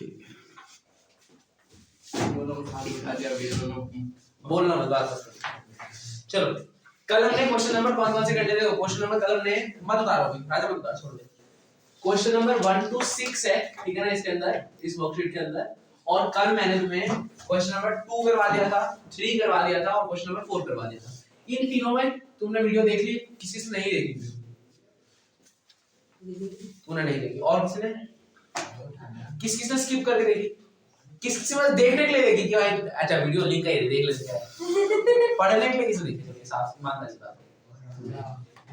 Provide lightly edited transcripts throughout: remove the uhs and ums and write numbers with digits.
ठीक है, बोलना मत, बात मत। चलो कल हमने क्वेश्चन नंबर कौन से करते थे? क्वेश्चन नंबर कल हमने मत उतारो अभी, राजा मत उतार, छोड़ दे। क्वेश्चन नंबर 1 to 6 है, ठीक है ना, इसके अंदर, इस वर्कशीट के अंदर। और कल मैंने तुम्हें क्वेश्चन नंबर 2 करवा दिया था, 3 करवा दिया था और क्वेश्चन नंबर 4 करवा दिया था। इन तीनों में तुमने वीडियो देख ली, किसी से नहीं देखी थी? तूने नहीं देखी, और किसी ने? किस किसने स्किप करके देखी? किस किसी ने देखने के लिए देखी कि भाई अच्छा वीडियो लिंक है देख लेते हैं, पढ़ने के लिए किसी देखी? चलिए साफ ईमानदार से बात,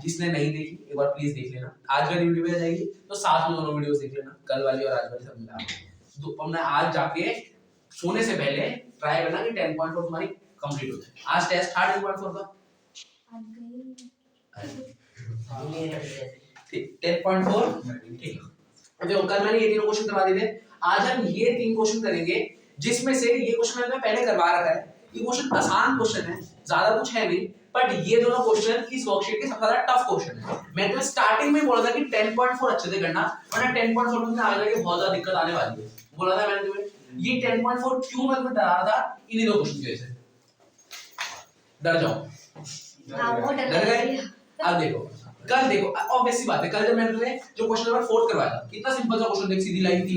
जिसने नहीं देखी एक बार प्लीज देख लेना। आज वाली वीडियो में आ जाएगी तो साथ में दोनों वीडियोस देख लेना, कल वाली और आज वाली सब मिला। तो हमने आज जाके सोने से पहले ट्राई करना कि 10.4 तुम्हारी कंप्लीट हो जाए। आज टेस्ट था 10.4 का, ठीक 10.4 ठीक है। देखो कल मैंने ये तीनों क्वेश्चन करवा दिए थे, आज हम ये 3 क्वेश्चन करेंगे जिसमें से ये क्वेश्चन मैंने पहले करवा रखा है। ये क्वेश्चन आसान क्वेश्चन है, ज्यादा कुछ है नहीं, बट ये दोनों क्वेश्चन इस वर्कशीट के सबसे ज्यादा टफ क्वेश्चन है। मैंने तो स्टार्टिंग में बोला था कि 10.4 अच्छे से करना, वरना 10.4 में आगे जाके बहुत ज्यादा दिक्कत आने वाली है, बोला था मैंने तुम्हें। ये 10.4 क्यों मैं तुम्हें डरा रहा था? इन्हीं दो क्वेश्चन की वजह से। डर जाओ, डर गए? अब देखो कल, देखो ऑब्वियस सी बात है, कल जब मैंने तुम्हें जो क्वेश्चन नंबर 4 करवाया था, कितना सिंपल सा क्वेश्चन देख, सीधी लाइन थी,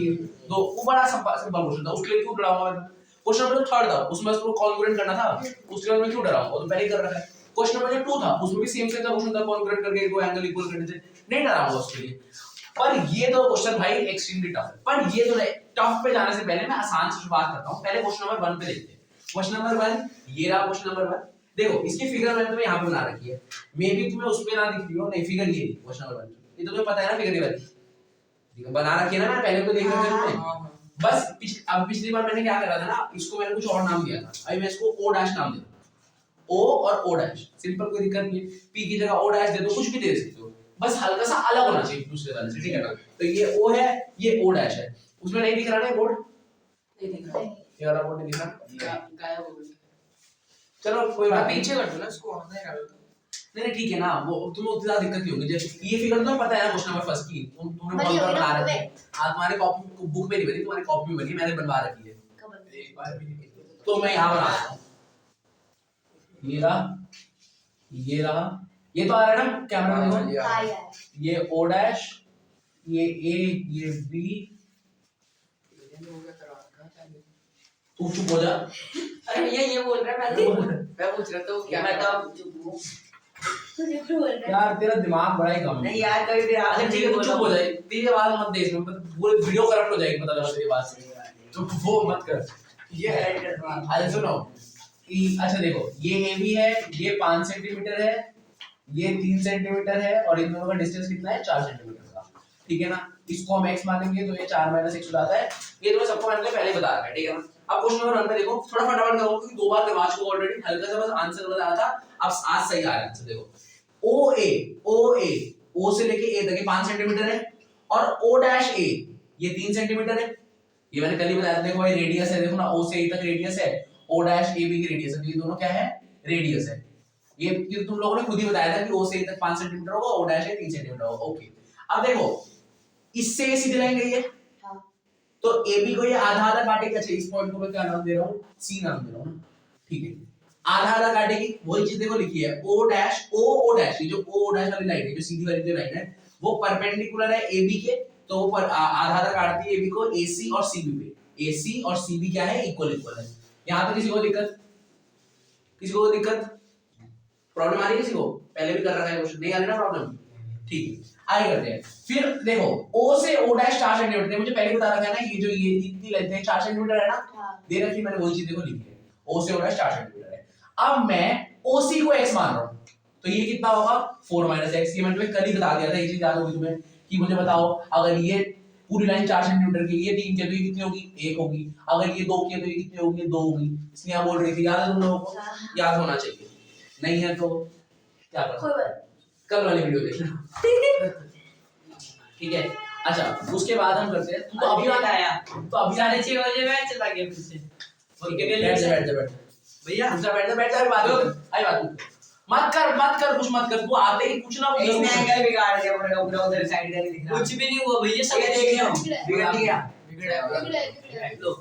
तो वो बड़ा सिंपल क्वेश्चन था, उसके लिए क्यों डरा हुआ मैं? क्वेश्चन नंबर 3 था, उसमें उसको कॉन्ग्रुएंट करना था, उसके लिए मैं क्यों डरा हूं? वो तो पहले ही कर रखा है। क्वेश्चन नंबर 2 था, उसमें भी सेम था क्वेश्चन था, कॉन्ग्रुएंट करके दो एंगल इक्वल करने से, नहीं डरा हूं उसके लिए। पर ये दो क्वेश्चन भाई एक्सट्रीमली टफ है। पर ये जो टफ पे जाने से पहले मैं आसान से शुरुआत करता हूं। पहले क्वेश्चन नंबर 1 पे देखते हैं। क्वेश्चन नंबर 1 ये रहा, क्वेश्चन नंबर 1 देखो, इसकी फिगर मैंने तुम्हें यहाँ पे बना रखी है, मे बी तुम्हें उस पे ना दिख रही हो, नहीं फिगर ये क्वेश्चन नंबर 1, ये तो तुम्हें पता है ना फिगर ये वाली बना रखी है ना, मैं पहले तो देख रहा था तुम्हें। बस अब पिछली बार मैंने क्या करा था ना, इसको मैंने कुछ और नाम दिया था, अभी मैं इसको ओ डैश नाम देता हूं, ओ और ओ डैश, सिंपल, कोई दिक्कत नहीं है। पी की जगह ओ डैश दे दो, कुछ भी दे सकते हो, बस हल्का सा अलग होना चाहिए दूसरे वाले से, ठीक है ना। तो ये ओ है, ये ओ डैश है, उसमें नहीं दिख रहा ना बोर्ड, नहीं दिख रहा, ये वाला बोर्ड नहीं दिख रहा, गायब हो गया। चलो कोई बात, पीछे कर दो ना इसको, नहीं कर दो, नहीं ठीक है ना, वो तुम्हें उतना दिक्कत नहीं होगी। जैसे ये फिगर तो पता है ना क्वेश्चन नंबर फर्स्ट की, तुमने बहुत बार बना रखी है, आज तुम्हारे कॉपी बुक में नहीं बनी, तुम्हारी कॉपी में बनी, मैंने बनवा रखी है, एक बार भी नहीं, तो मैं यहां बना रहा हूं, ये रहा, ये तो आ रहा है ना कैमरा में देखो, ये ओ डैश, ये ए, ये बी, तू चुप हो जा। अरे भैया ये बोल रहा है, मैं पूछ रहा था क्या, मैं तो चुप हूं, तुझे बोल रहा है यार, तेरा दिमाग बड़ा ही कम है। नहीं यार, कभी भी अच्छा ठीक है, तू चुप हो जाए, तेरी आवाज मत दे इसमें, पूरी वीडियो करप्ट हो जाएगी, पता लगा तेरी आवाज से, तो वो मत कर। ये अच्छा सुनो, अच्छा देखो, ये ए बी है, ये 5 सेंटीमीटर है, ये 3 सेंटीमीटर है, और इन दोनों का डिस्टेंस कितना है? 4 सेंटीमीटर का, ठीक है ना। इसको हम x मानेंगे तो ये 4 - x हो जाता है, ये तो सबको मैंने पहले बता रखा है, ठीक है ना। अब क्वेश्चन नंबर 1 पे देखो, थोड़ा फटाफट करो क्योंकि 2 बार करवा चुका ऑलरेडी, हल्का सा बस आंसर बताया था, अब आज सही आ रहा है आंसर। देखो ओ से लेके ए तक ये 5 सेंटीमीटर है, और ओ डैश ए ये 3 सेंटीमीटर है, ये मैंने कल ही बताया था। देखो भाई रेडियस है, देखो ना, ओ से ए तक रेडियस है, ओ डैश ए बी की रेडियस है, तो ये दोनों क्या है? रेडियस है। ये तुम लोगों ने खुद ही बताया था कि ओ से ए तक 5 सेंटीमीटर होगा, ओ डैश ए 3 सेंटीमीटर होगा, ओके। अब देखो इससे ये सीधी लाइन गई है, तो AB को ये आधा आधा काटेगी। अच्छा इस पॉइंट को मैं क्या नाम दे रहा हूँ? C नाम दे रहा हूँ ना, ठीक है, आधा आधा काटेगी। वही चीज देखो लिखी है, O डैश O डैश, ये जो O डैश वाली लाइन है, जो सीधी वाली जो लाइन है, वो परपेंडिकुलर है AB के, तो वो आधा आधा काटती है AB को AC और CB पे। AC और CB क्या है? इक्वल है। यहाँ पे किसी को दिक्कत? प्रॉब्लम आ रही है किसी को? पहले भी कर रखा है क्वेश्चन, नहीं आ रही ना प्रॉब्लम, ठीक है, आगे करते हैं। फिर देखो O से O डैश 4 सेंटीमीटर, मुझे पहले बता रखा है ना, ये जो ये इतनी लेंथ है 4 सेंटीमीटर है ना, दे रखी मैंने, वही चीज देखो लिखी है, O से O डैश 4 सेंटीमीटर है। अब मैं OC को x मान रहा हूं, तो ये कितना होगा? 4 - x। ये मैंने तुम्हें कल ही बता दिया था, ये चीज याद होगी तुम्हें कि मुझे बताओ अगर ये पूरी लाइन 4 सेंटीमीटर की, ये 3 की, तो ये कितनी होगी? 1 होगी। अगर ये 2 की है तो ये कितनी होगी? 2 होगी। इसलिए आप बोल रही थी, याद है तुम लोगों को? याद होना चाहिए, नहीं है तो क्या करो, कल वाली वीडियो देखना, ठीक है। अच्छा उसके बाद हम करते हैं, तो अभी वाला आया, तो अभी 6:30 बजे मैं चला गया फिर से, ठीक है, बैठ जा भैया, बैठ जा, बात मत कर कुछ मत कर, तू आते ही कुछ ना कुछ इसने एंगल बिगाड़ दिया, पूरा उधर साइड का नहीं दिख रहा, कुछ भी नहीं हुआ भैया, सब देख लियो, बिगड़ गया, लो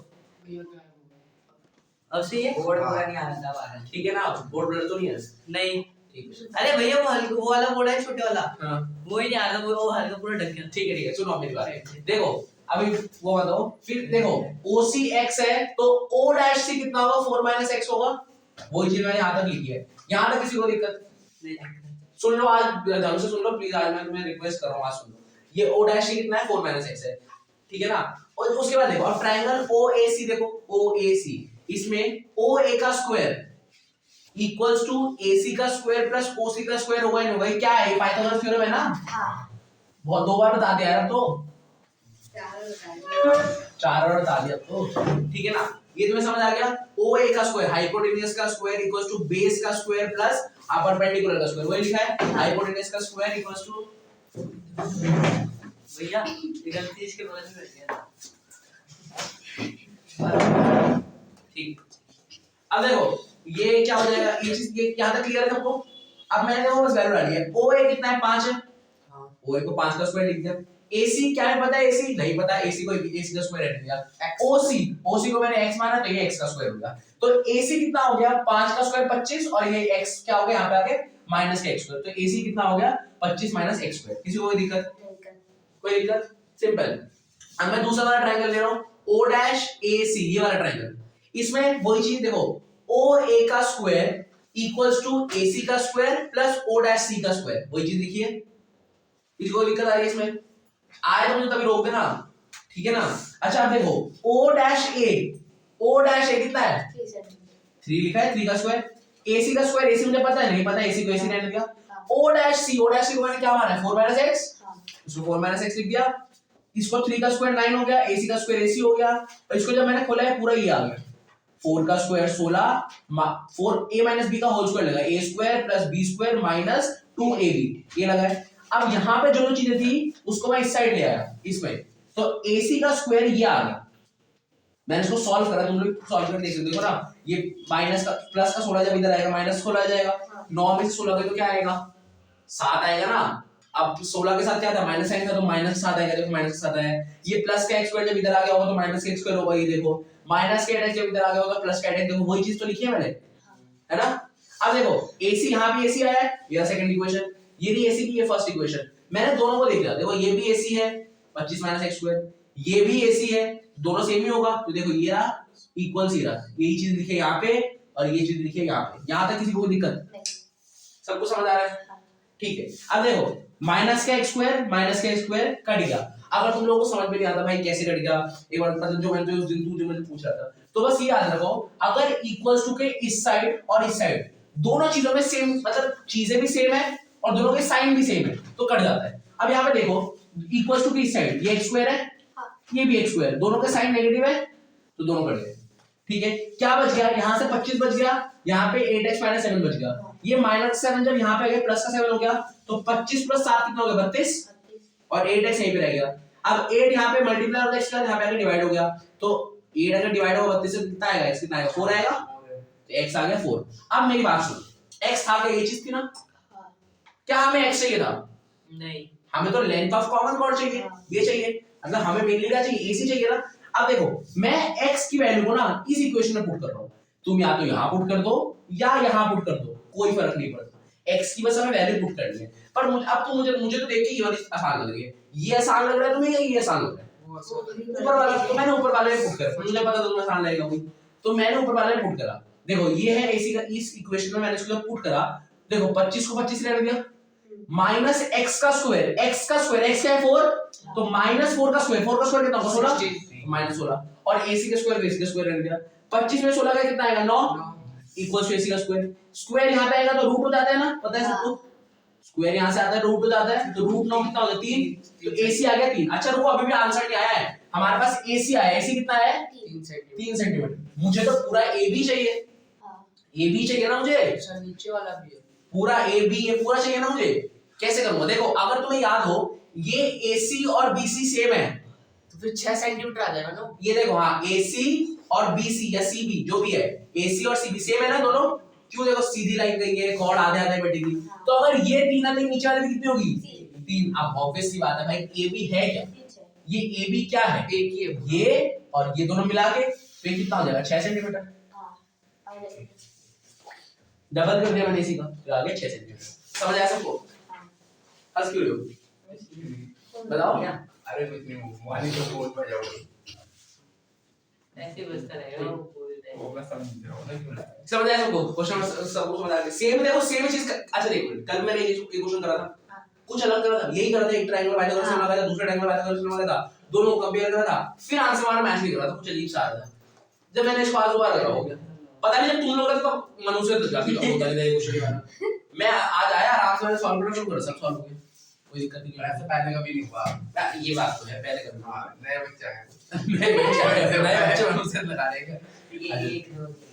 अब सही है। बोर्ड पूरा नहीं आना था बाहर। ठीक है ना, बोर्ड ब्लर तो नहीं है नहीं, ठीक है। अरे भैया वो हल्का वो वाला बोर्ड है छोटे वाला, हाँ वो ही नहीं आ रहा, वो हल्का पूरा ढक गया। ठीक है सुनो मेरी बात। देखो अभी वो बताओ, फिर देखो OCX है तो O' कितना होगा, 4 - x होगा। वही चीज मैंने यहाँ तक लिखी है, यहाँ तक किसी को दिक्कत नहीं, सुन लो, आज ध्यान से सुन लो प्लीज, आज मैं तुम्हें रिक्वेस्ट कर रहा हूँ, आज सुन लो। ये O' कितना है, 4 - x है, ठीक है ना। और उसके बाद देखो, अब ट्रायंगल OAC देखो, OAC इसमें OA का स्क्वायर इक्वल्स टू AC का स्क्वायर प्लस OC का स्क्वायर होगा, नहीं होगा? ये क्या है, पाइथागोरस थ्योरम है ना। बहुत 2 बार बता दिया यार, अब तो 4 बार बता दिया तो, ठीक है ना। ये तुम्हें समझ आ गया, OA का स्क्वायर हाइपोटेन्यूज का स्क्वायर इक्वल्स टू बेस का स्क्वायर प्लस परपेंडिकुलर का स्क्वायर, वही लिखा है, हाइपोटेन्यूज का स्क्वायर इक्वल्स टू। भैया ये गलती इसके वजह से कर गया। ठीक, अब देखो ये क्या हो जाएगा, ये चीज ये यहाँ तक क्लियर है सबको। अब मैंने देखो बस वैल्यू डाली है, OA कितना है, 5 है, OA को 5 का स्क्वायर लिख दिया। AC क्या है पता है, AC नहीं पता, AC को AC का स्क्वायर रख दिया। OC को मैंने x माना तो ये x का स्क्वायर हो गया, तो AC कितना हो गया, 5 का स्क्वायर 25 और ये x क्या हो गया यहाँ पे आके माइनस का x स्क्वायर, तो AC कितना हो गया 25 - x स्क्वायर। किसी को कोई दिक्कत, कोई दिक्कत, सिंपल। अब मैं दूसरा वाला ट्रायंगल ले रहा हूँ, O'AC ये वाला ट्रायंगल, इसमें वही चीज देखो, OA का स्क्वायर इक्वल्स टू AC का स्क्वायर प्लस O' का स्क्वायर, वही चीज लिखिए। किसी को दिक्कत आ रही है इसमें, आए तो मुझे तभी रोक देना, ठीक है ना। अच्छा अब देखो O' कितना है, 3 लिखा है, 3 का स्क्वायर, AC का स्क्वायर, AC मुझे पता है, नहीं पता AC को AC रहने दिया। O' को मैंने क्या माना है, 4 - x, इसको 4 - x लिख दिया। इसको 3 का स्क्वायर 9 हो गया, AC का स्क्वायर AC हो गया, और इसको जब मैंने खोला है पूरा ये आ गया, 4 का स्क्वायर 16, 4a - b का होल स्क्वायर लगा, a square plus b square minus 2ab ये लगा है। अब यहाँ पे जो चीजें थी उसको मैं इस साइड ले आया इसमें, तो AC का स्क्वायर ये आ गया। मैंने इसको सॉल्व करा, तुम लोग सॉल्व करके देख सकते हो ना, ये माइनस का प्लस का 16 जब इधर आएगा माइनस 16 आ जाएगा, 9 में से 16 गए तो क्या आएगा, 7 आएगा ना। अब 16 के साथ क्या था, माइनस साइन था, तो माइनस के साथ आएगा, देखो माइनस के साथ आया। ये प्लस का x स्क्वायर जब इधर आ गया होगा तो माइनस का x स्क्वायर होगा, ये देखो माइनस का x जब इधर आ गया होगा प्लस का x, देखो वही चीज तो लिखी है मैंने, है ना। अब देखो AC यहाँ भी AC आया है, ये सेकंड इक्वेशन, ये भी AC की ये फर्स्ट इक्वेशन, मैंने दोनों को देख लिया, देखो ये भी AC है 25 - x स्क्वायर, ये भी AC है, दोनों सेम ही होगा, तो देखो ये रहा इक्वल्स ही रहा, यही चीज लिखी है यहाँ पे और ये चीज लिखी है यहाँ पे। यहाँ तक किसी को कोई दिक्कत, सबको समझ आ रहा है, ठीक है। अब देखो माइनस का x स्क्वायर कट गया। अगर तुम लोगों को समझ में नहीं आता भाई कैसे कट गया, एक बार मतलब जो मैंने उस दिन तू जो मुझे पूछ रहा था, तो बस ये याद रखो, अगर इक्वल्स टू के इस साइड और इस साइड दोनों चीजों में सेम, मतलब चीजें भी सेम है और दोनों के साइन भी सेम है, तो कट जाता है। अब यहाँ पे देखो इक्वल्स टू के इस साइड ये x स्क्वायर है, ये भी x स्क्वायर, दोनों के साइन नेगेटिव है तो दोनों कट गए, ठीक है। क्या बच गया, यहाँ से 25 बच गया, यहाँ पे 8x - 7 बच गया, ये -7 जब यहाँ पे आ गया प्लस का 7 हो गया, तो 25 + 7 कितना हो गया 32, और 8x यहीं पे रह गया। अब 8 यहाँ पे मल्टीप्लाई होता है x का, यहाँ पे आके डिवाइड हो गया, तो 8 अगर डिवाइड होगा 32 से कितना आएगा, x कितना आएगा 4 आएगा, तो x आ गया 4। अब मेरी बात सुनो, x था क्या, ये चीज थी ना, क्या हमें x चाहिए था, नहीं, हमें तो लेंथ ऑफ कॉमन कॉर्ड चाहिए, ये चाहिए, मतलब हमें मेनली क्या चाहिए, AC चाहिए ना। अब देखो मैं x की वैल्यू को ना इस इक्वेशन में पुट कर रहा हूं, तुम या तो यहां पुट कर दो या यहां पुट कर दो, कोई फर्क नहीं पड़ता, x की बस हमें वैल्यू पुट करनी है। पर अब तो मुझे तो देख के ये वाली आसान लग रही है, ये आसान लग रहा है तुम्हें या ये आसान लग रहा है, ऊपर वाला, तो मैंने ऊपर वाले में पुट कर, मुझे पता था तुम्हें आसान लगेगा कोई, तो मैंने ऊपर वाले में पुट करा। देखो ये है AC का, इस इक्वेशन में मैंने इसको पुट करा, देखो 25 को 25 रहने दिया, माइनस x का स्क्वायर, x क्या है 4, तो -4 का स्क्वायर, 4 का स्क्वायर कितना होगा 16, -16, और AC का स्क्वायर रहने दिया, 25 में 16 का कितना आएगा 9 इक्वल्स टू AC का स्क्वायर, स्क्वायर यहाँ पे आएगा तो रूट हो जाता है ना, पता है सबको, स्क्वायर यहाँ से आता है रूट हो जाता है, तो √9 कितना होगा 3, तो AC आ गया 3। अच्छा रुको, अभी भी आंसर नहीं आया है, हमारे पास AC आया है, AC कितना है 3 सेंटीमीटर, मुझे तो पूरा AB चाहिए, AB चाहिए ना मुझे, नीचे वाला भी है पूरा AB ये पूरा चाहिए ना मुझे, कैसे करूंगा। देखो अगर तुम्हें याद हो ये AC और BC सेम है, तो फिर 6 सेंटीमीटर आ जाएगा ना, ये देखो हाँ AC और BC या CB जो भी है, AC और CB सेम है ना दोनों, क्यों, देखो सीधी लाइन गई है, कॉर्ड आधे आधे बैठेगी, तो अगर ये 3 आते नीचे वाले की कितनी होगी 3। अब ऑब्वियस सी बात है भाई AB है क्या, ये ए बी क्या है, एक ही है। ये और ये दोनों मिला के तो ये कितना हो जाएगा 6 सेंटीमीटर। डबल कर दिया मैंने इसी का तो आ गया 6 सेंटीमीटर। समझ आया सबको? हंस क्यों रहे हो बताओ? अरे कुछ नहीं, वाली तो बोल पर जाओगे ऐसे बसता रहेगा वो पूरे टाइम। वो मैं समझ रहा हूँ ना क्यों लाया। समझ आया सबको? क्वेश्चन सबको समझ आ गया? सेम देखो सेम चीज अच्छा देखो, कल मैंने ये क्वेश्चन करा था, कुछ अलग करा था, यही करा था, एक ट्रायंगल पाइथागोरस से लगाया था, दूसरा ट्रायंगल पाइथागोरस से लगाया था, दोनों को कंपेयर करा था, फिर आंसर हमारा मैच नहीं करा था, कुछ अजीब सा आ रहा था। जब मैंने इसको आज दोबारा करा हो गया, पता नहीं जब तुम लोग का तो मनुष्य तो काफी कम होता है ये क्वेश्चन के बारे। मैं आज आया आराम से मैंने सॉल्व करना शुरू करा, सब सॉल्व हो गया, कोई दिक्कत नहीं है। ऐसे पहले कभी नहीं हुआ। ये बात तो है, पहले कभी हाँ, नया बच्चा है। नए बच्चे मनुष्य लगा देगा। ये एक दो तीन।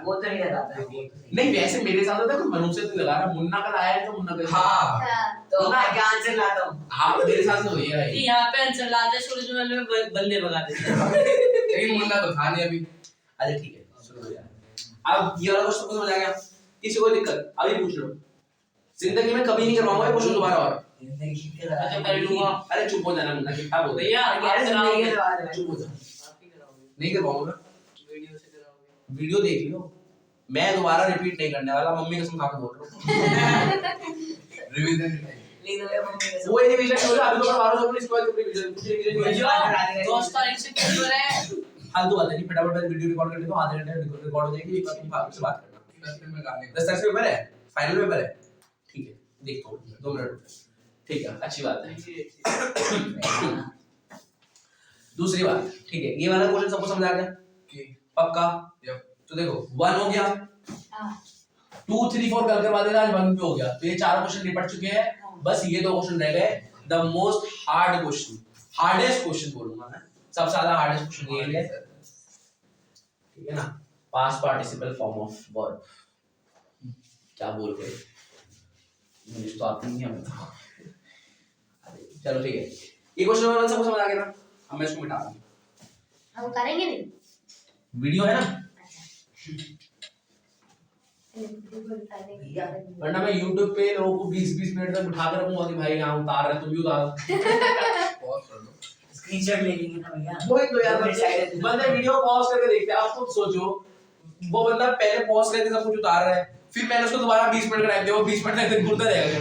वो तो नहीं लगाता है, वो तो नहीं। नहीं वैसे मेरे साथ होता है कि मनुष्य तो लगा रहा, मुन्ना कल आया है तो मुन्ना कल हाँ तो मैं क्या आंसर लाता हूँ? हाँ मेरे साथ तो वही है। यहाँ पे आंसर लाते सूरज में बल्ले भगा देते हैं। लेकिन मुन्ना तो था नहीं अभी। अच्छा ठीक है शुरू हो जाए। अब ये वाला क्वेश्चन समझ आ गया? किसी को दिक्कत अभी पूछ लो। जिंदगी में कभी नहीं करवाऊंगा ये क्वेश्चन दोबारा और। अच्छा कर लूंगा। अरे चुप हो जाना मुन्ना, क्या बोल रहे भैया आप कराओगे? हो? चुप हो जा, आप ही कराओगे? नहीं करवाऊंगा। वीडियो से कराओगे? वीडियो देख लियो, मैं दोबारा रिपीट नहीं करने वाला, मम्मी कसम खा के बोल रहा हूँ। रिवीजन नहीं। नहीं तो मैं मम्मी के वो रिवीजन हो रहा अभी तो करवा रहा हूँ अपनी, इसके बाद रिवीजन कुछ रिवीजन नहीं है। दोस्त तारीख से क्यों हो रहा है? फालतू बात है नहीं, फटाफट मैं वीडियो रिकॉर्ड कर लेता हूँ, आधे घंटे रिकॉर्ड हो जाएगी, एक बार तुम फालतू से बात करना। 10 दिन में गाने 10 तारीख से पेपर है, फाइनल पेपर है, ठीक है देखता हूँ 2 मिनट, ठीक है अच्छी बात है। दूसरी बात, ठीक है ये वाला क्वेश्चन सबको समझ आ गया कि पक्का? जब तो देखो 1 हो गया, 2 3 4 कल करवा देना, आज 1 पे हो गया, तो ये 4 क्वेश्चन निपट चुके हैं, बस ये 2 क्वेश्चन रह गए। The most hard question, hardest question बोलूंगा मैं, सबसे ज्यादा हार्डेस्ट क्वेश्चन ये है, ठीक है ना? Past participle form of verb, क्या बोल रहे हैं मुझे तो आती नहीं है हमें। चलो ठीक है, ये क्वेश्चन नंबर 1 सबको समझ आ गया ना? अब मैं इसको मिटा दूं, हम करेंगे नहीं। वीडियो है ना, अच्छा वरना मैं YouTube पे लोगों को 20-20 मिनट तक उठा कर रखूंगा कि भाई यहाँ उतार रहे तुम भी उतारो। पॉज कर लो। स्क्रीनशॉट ले लेंगे ना भैया। वो एक तो यार बंदे वीडियो पॉज करके देखते हैं, आप खुद सोचो वो बंदा पहले पॉज करके सब कुछ उतार रहा है, फिर मैंने उसको दोबारा 20 मिनट का टाइम दिया, वो 20 मिनट तक घूरता रहेगा,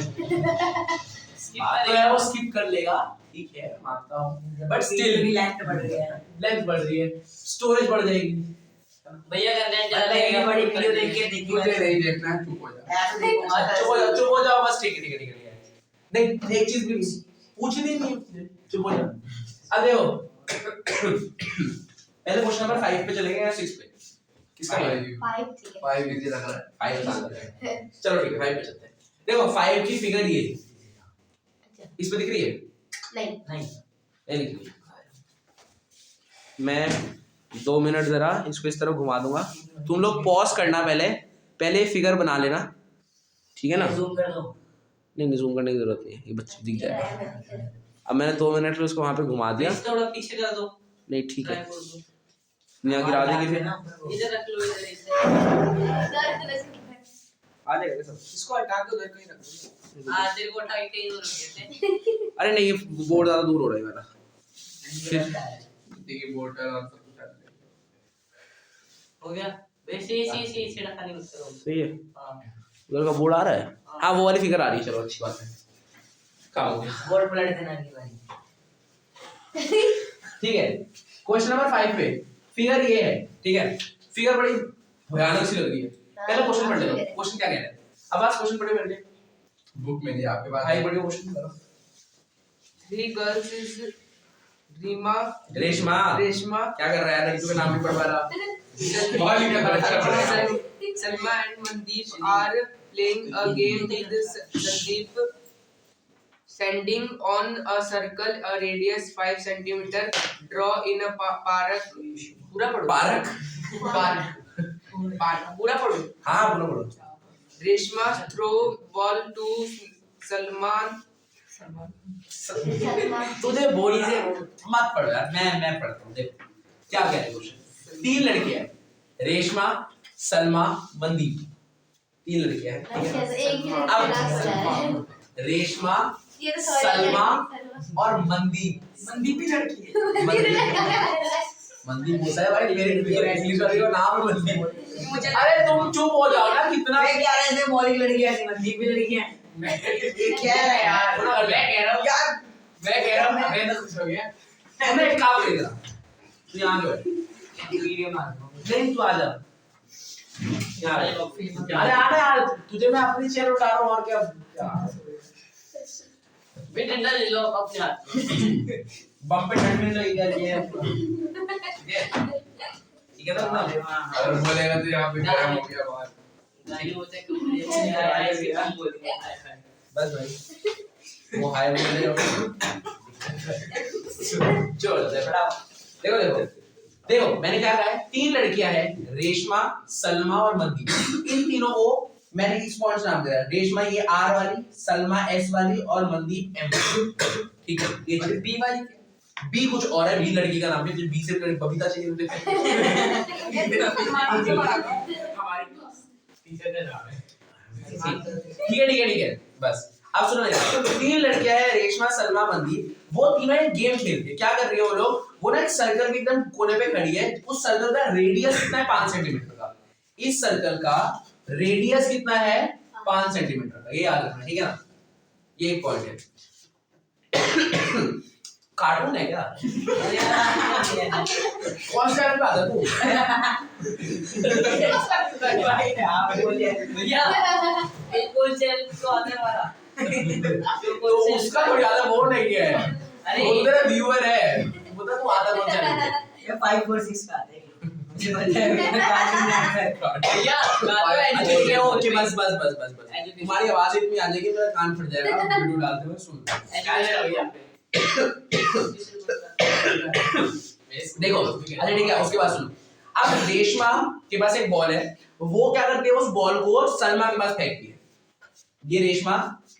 तो यार वो स्किप कर लेगा, ठीक है मानता हूँ, बट स्टिल भी लेंथ बढ़ गया है। लेंथ बढ़ रही है, स्टोरेज बढ़ जाएगी। भैया का लेंथ ज्यादा लगेगा, बड़ी वीडियो देख के देखिए। तुझे नहीं देखना है, चुप हो जा। ऐसे देखूंगा चुप हो जाओ बस, ठीक है नहीं एक चीज भी पूछनी नहीं है, चुप हो जाओ। अब देखो पहले क्वेश्चन नंबर 5 पे चलेंगे या 6 पे? किसका है? 5 ठीक है। 5 इजी लग रहा है। 5 आंसर है, चलो ठीक है 5 पे चलते हैं। देखो 5 की फिगर ये इस पे दिख रही है? नहीं नहीं दिख रही है। मैं 2 मिनट जरा इसको इस तरफ घुमा दूंगा, तुम लोग पॉज करना, पहले फिगर बना लेना, ठीक है ना? जूम कर दो। नहीं जूम करने की जरूरत नहीं है, ये बच्चे दिख जाएगा। अब मैंने 2 मिनट में उसको वहां पे घुमा दिया, इस थोड़ा पीछे कर दो। नहीं ठीक है, ट्राई कर दो। यहाँ गिरा देगी फिर इधर रख लो, इधर इसे। आ जाएगा सब। इसको हटा के उधर कहीं रख दो। तेरे को उठा के कहीं और रख देते। अरे नहीं ये बोर्ड ज्यादा दूर हो रहा है मेरा, देखिए बोतल और सब कुछ डाल दे। हो गया वैसे इसी छेड़ा खाली मत करो। सही है, हां उधर का बोर्ड आ रहा है, हाँ वो वाली फिगर आ रही है, चलो अच्छी बात है, काम हो गया। बोर्ड पलट देना नहीं भाई। ठीक है क्वेश्चन नंबर 5 पे फिगर ये है, ठीक है? फिगर बड़ी भयानक सी लग रही है, पहले क्वेश्चन पढ़ लो, क्वेश्चन क्या कह रहा है? अब आज क्वेश्चन पढ़े पहले, बुक में नहीं आपके पास भाई बढ़िया क्वेश्चन करो। 3 girls is रीमा रेशमा रेशमा क्या कर रहा है? रईसू का नाम भी पढ़वा रहा, बहुत ही अच्छा Salma and Mandeep are playing a game with Sandeep, sending on a circle a radius 5 centimeter. Draw in a park. पूरा पढ़ो। पार्क पार्क पूरा पढ़ो। हाँ बोलो बोलो। Reshma throw ball to Salman. तुझे बोली से मत पढ़ो यार, मैं पढ़ता हूँ। देखो क्या कह रहे हैं क्वेश्चन, 3 लड़कियां हैं, रेशमा सलमा मनदीप, 3 लड़कियां हैं, ठीक है? एक ही अब रेशमा ये तो sorry सलमा सलमा। और मनदीप। मनदीप ही लड़की है। मनदीप हो है भाई, मेरे इंग्लिश वाले का नाम है मनदीप। मुझे अरे तुम चुप हो जाओ ना, कितना मैं क्या रहे थे मौलिक लड़की है मनदीप भी लड़की है क्या है यार? मैं कह रहा हूँ यार मैं कह रहा हूँ मैं तो खुश हो गया। मैं एक काम करेगा, तू यहाँ जो है वीडियो मार नहीं, तू आ जा यार। अरे आना यार, तुझे मैं अपनी चेयर उठा रहा हूँ और क्या वे डंडा ले लो अपने हाथ में बम पे ठंड लगी जा रही है। ठीक है ना अपना? अगर बोलेगा तो यहाँ पे गरम हो गया बाहर। नहीं होता क्यों मुझे बोल दिया बस भाई वो हाय बोल रहे हो। चलो देखो देखो देखो, मैंने क्या कहा है, 3 लड़कियां हैं, रेशमा, सलमा और मनदीप। इन तीनों को मैंने इस पॉइंट नाम दिया, रेशमा ये आर वाली, सलमा एस वाली और मनदीप एम। ठीक है, ये बी वाली बी कुछ और है, बी लड़की का नाम है, जो बी से बबीता चाहिए मुझे। टीचर ने नाम है। ठीक है ठीक है ठीक है, बस अब सुनो मेरा। 3 लड़कियां हैं, रेशमा, सलमा, मनदीप। वो तीनों एक गेम खेलती है। क्या कर रही है वो लोग? वो ना एक सर्कल के एकदम कोने पे खड़ी है। उस सर्कल का रेडियस कितना है? 5 सेंटीमीटर का। इस सर्कल का रेडियस कितना है? 5 सेंटीमीटर का। ये याद रखना, ठीक है ना? ये एक पॉइंट है। कार्टून है क्या? कौन सा चैनल पे आता है तू? भैया बिल्कुल चल तो आने वाला तो उसका कोई ज्यादा वो नहीं है। अरे वो तेरा व्यूअर है। बता तू आता कौन सा चैनल पे? ये 5 4 6 का है मुझे पता है भैया अच्छा ठीक है, ओके बस बस बस बस बस। तुम्हारी आवाज इतनी आ जाएगी मेरा कान फट जाएगा वीडियो डालते हुए। सुन देखो, अच्छा ठीक है, उसके बाद सुनो। अब रेशमा के पास एक बॉल है, वो क्या करती है? उस बॉल को सलमा के पास फेंकती है। ये रेशमा,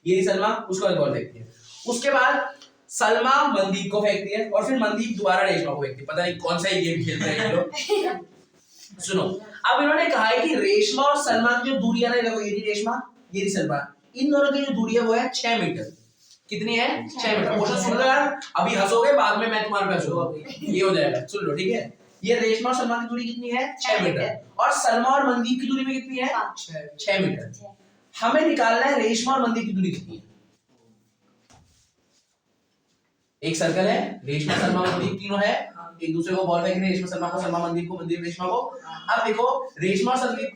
ये सलमा, उसको बॉल फेंकती है। उसके बाद सलमा मनदीप को फेंकती है और फिर मनदीप दोबारा रेशमा को फेंकती है। पता नहीं कौन सा ही गेम खेल रहे हैं ये लोग। सुनो, अब इन्होंने कहा है कि रेशमा और सलमा की जो दूरी है ना, देखो ये रही रेशमा, ये रही सलमा, इन दोनों की जो दूरी है वो है 6 मीटर। कितनी है? 6 मीटर। क्वेश्चन सुन लो यार, अभी हंसोगे, बाद में मैं तुम्हारे पे हंसूंगा, ये हो जाएगा। सुन लो, ठीक है? ये रेशमा और सलमा की दूरी कितनी है? 6 मीटर। और सलमा और मनदीप की दूरी में कितनी है? 6 मीटर। हमें निकालना है रेशमा और मनदीप की दूरी कितनी है। एक सर्कल है, रेशमा, सलमा, मनदीप तीनों है, एक दूसरे को बॉल फेंक रहे हैं, रेशमा सलमा को, सलमा मनदीप को, मनदीप रेशमा को। अब देखो, रेशमा और संदीप